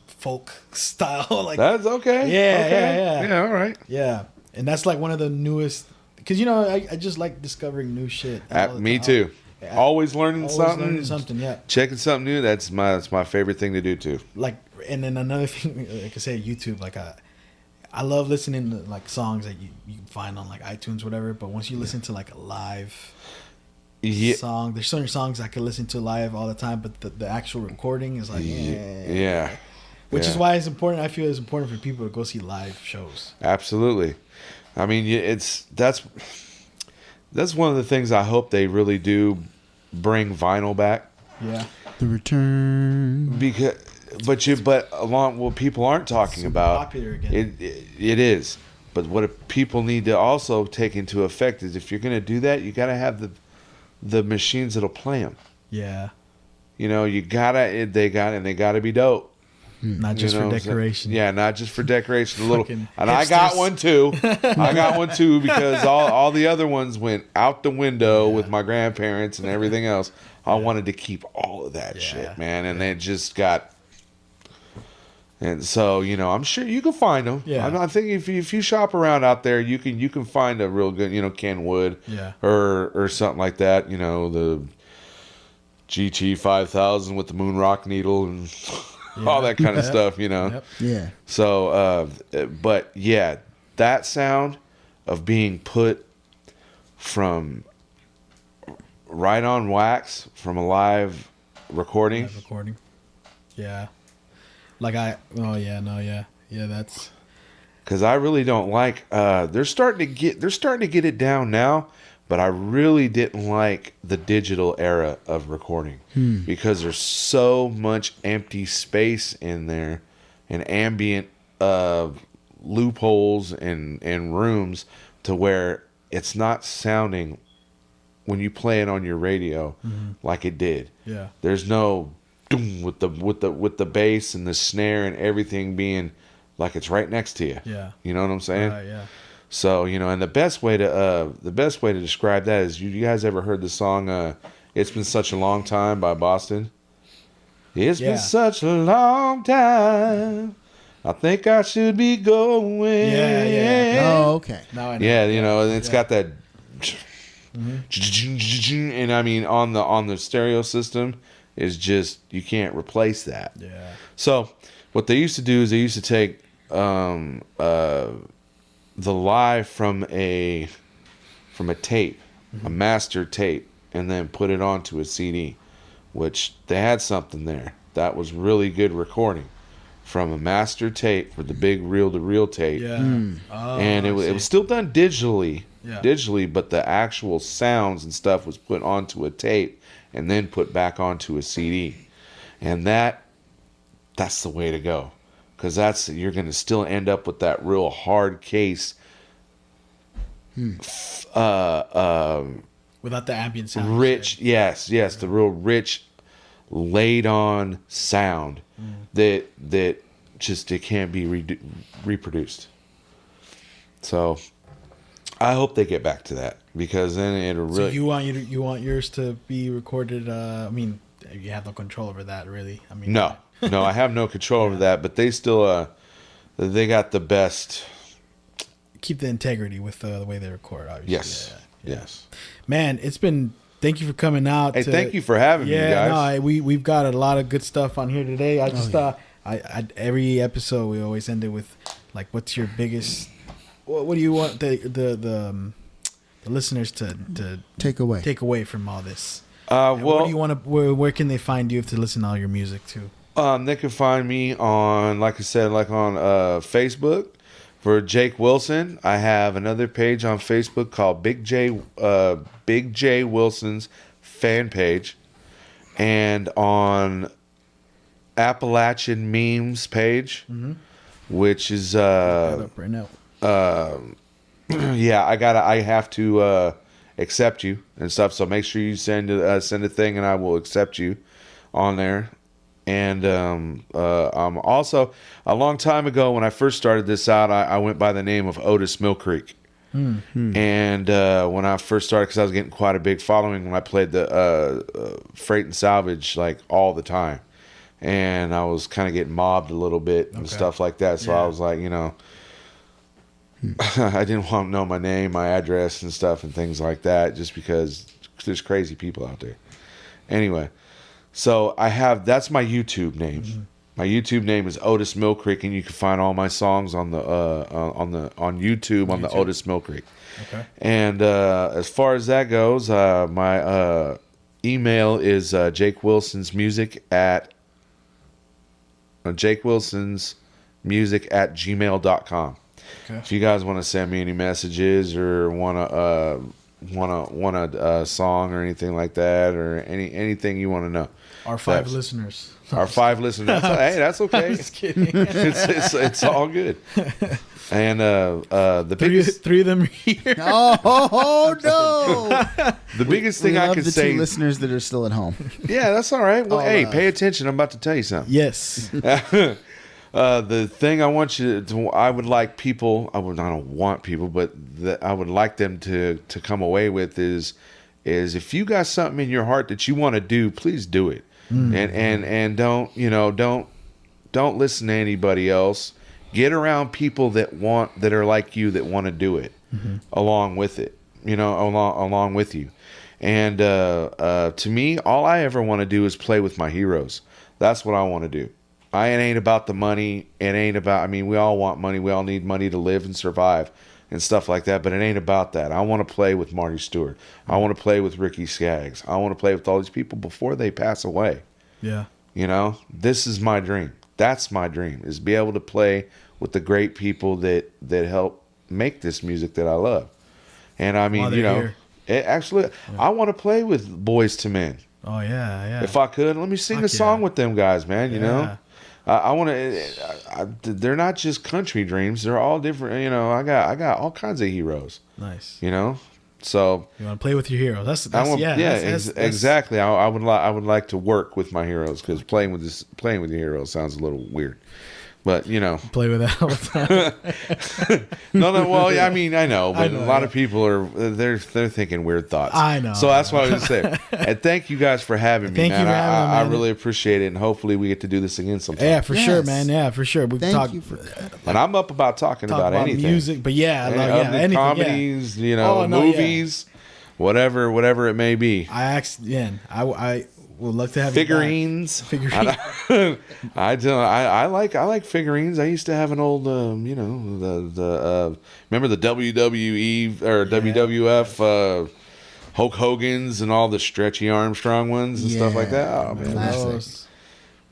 folk style. Like that's okay. Yeah. All right. Yeah, and that's like one of the newest. Because I just like discovering new shit. Me too. Always learning something. Yeah. Checking something new. That's my favorite thing to do too. Like, and then another thing, like I say, YouTube. Like I love listening to like songs that you can find on like iTunes, whatever. But once you listen to like a live song, there's certain songs I could listen to live all the time, but the actual recording is like Which is why it's important. I feel it's important for people to go see live shows. Absolutely. I mean, that's one of the things I hope they really do bring vinyl back. Yeah. The return. But along what people aren't talking about. Popular again. It is. But what people need to also take into effect is if you're going to do that, you got to have the machines that'll play them. Yeah. You know, they got to be dope. Not just for decoration. Yeah, not just for decoration. A little, and hipsters. I got one too. Because all the other ones went out the window with my grandparents and everything else. I wanted to keep all of that shit, man, and it just got. And so, you know, I'm sure you can find them. Yeah. I think if you shop around out there, you can find a real good, you know, Kenwood, or something like that. You know, the GT 5000 with the moon rock needle and all that kind of stuff. You know. Yep. Yeah. So, but yeah, that sound of being put from right on wax from a live recording. Live recording. Yeah. Like that's Because I really don't like. They're starting to get it down now, but I really didn't like the digital era of recording because there's so much empty space in there, and ambient loopholes and rooms to where it's not sounding when you play it on your radio like it did. Yeah. There's no doom with the bass and the snare and everything being like it's right next to you. Yeah. You know what I'm saying? yeah. So, you know, and the best way to describe that is you guys ever heard the song It's Been Such a Long Time by Boston? It's been such a long time. I think I should be going. Yeah. Oh, okay. Now I know. Yeah, you know, and it's got that and I mean on the stereo system is just you can't replace that. Yeah. So what they used to do is they used to take the live from a tape, a master tape, and then put it onto a CD, which they had something there that was really good recording from a master tape for the big reel-to-reel tape. Yeah. Oh, And it was still done digitally, Yeah. but the actual sounds and stuff was put onto a tape and then put back onto a CD. And that's the way to go. Because you're going to still end up with that real hard case. Without the ambient sound. Rich, yes, the real rich, laid on sound that just it can't be reproduced. So I hope they get back to that because then it'll really. So you want yours to be recorded? I mean, you have no control over that, really. I mean, No, I have no control over that, but they still they got the best. Keep the integrity with the way they record. Obviously. Yes, Yeah. yes. Man, it's been. Thank you for coming out. Hey, thank you for having me, guys. Yeah, no, we've got a lot of good stuff on here today. I just thought I every episode we always end it with like, what's your biggest? What do you want the listeners to Take away from all this? Well, what do you want to? Where can they find you to listen to all your music to? They can find me on, like I said, like on Facebook for Jake Wilson. I have another page on Facebook called Big J Wilson's fan page, and on Appalachian Memes page, which is That up right now. yeah, I have to accept you and stuff. So make sure you send a thing, and I will accept you on there. And also a long time ago when I first started this out, I went by the name of Otis Mill Creek. And when I first started, because I was getting quite a big following when I played the freight and salvage like all the time, and I was kind of getting mobbed a little bit and stuff like that. So I was like, you know. I didn't want to know my name, my address, and stuff, and things like that, just because there's crazy people out there. Anyway, so that's my YouTube name. My YouTube name is Otis Mill Creek, and you can find all my songs on YouTube on the Otis Mill Creek. Okay. And as far as that goes, my email is jakewilsonsmusic@gmail.com. Okay. If you guys want to send me any messages or want to want a song or anything like that, or anything you want to know. Our 5 listeners. Our 5 listeners. Hey, that's okay. I'm just kidding. It's all good. And the biggest 3 of them are here. Oh no! The biggest thing I love could the say. 2 listeners that are still at home. Yeah, that's all right. Well, hey, love. pay attention. I'm about to tell you something. Yes. The thing I want you to, I would like people. I don't want people, but I would like them to come away with is if you got something in your heart that you want to do, please do it. And don't listen to anybody else. Get around people that are like you, that want to do it along with it, along with you. And to me, all I ever want to do is play with my heroes. That's what I want to do. It ain't about the money. It ain't about, we all want money. We all need money to live and survive and stuff like that. But it ain't about that. I want to play with Marty Stewart. I want to play with Ricky Skaggs. I want to play with all these people before they pass away. Yeah. This is my dream. That's my dream, is be able to play with the great people that help make this music that I love. And I want to play with Boys to Men. Oh yeah. If I could, let me sing a song with them guys, man. I want to. They're not just country dreams. They're all different. I got all kinds of heroes. Nice. So you want to play with your hero. That's exactly. I would like to work with my heroes, because playing with your heroes sounds a little weird. But play with that all the time. no. Well, yeah, I know, but a lot of people they're thinking weird thoughts. I know. So that's what I was saying. And thank you guys for having me. Thank man. you for having me, man. I really appreciate it, and hopefully we get to do this again sometime. Yeah, for sure, man. Yeah, for sure. We Thank you for that. And I'm up about talking about anything, music, but anything, comedies, movies, whatever it may be. I would love to have figurines. I like figurines. I used to have an old, remember the WWE or WWF Hulk Hogan's and all the stretchy Armstrong ones and stuff like that. Oh man, classic.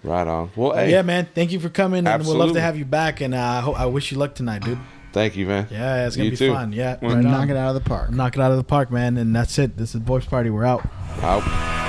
Right on. Well, hey, yeah, man. Thank you for coming, and we'd love Absolutely. to have you back. And I wish you luck tonight, dude. Thank you, man. Yeah, it's gonna be too. fun. Yeah, Knock it out of the park. Knock it out of the park, man. And that's it. This is Voice Party. We're out. Out.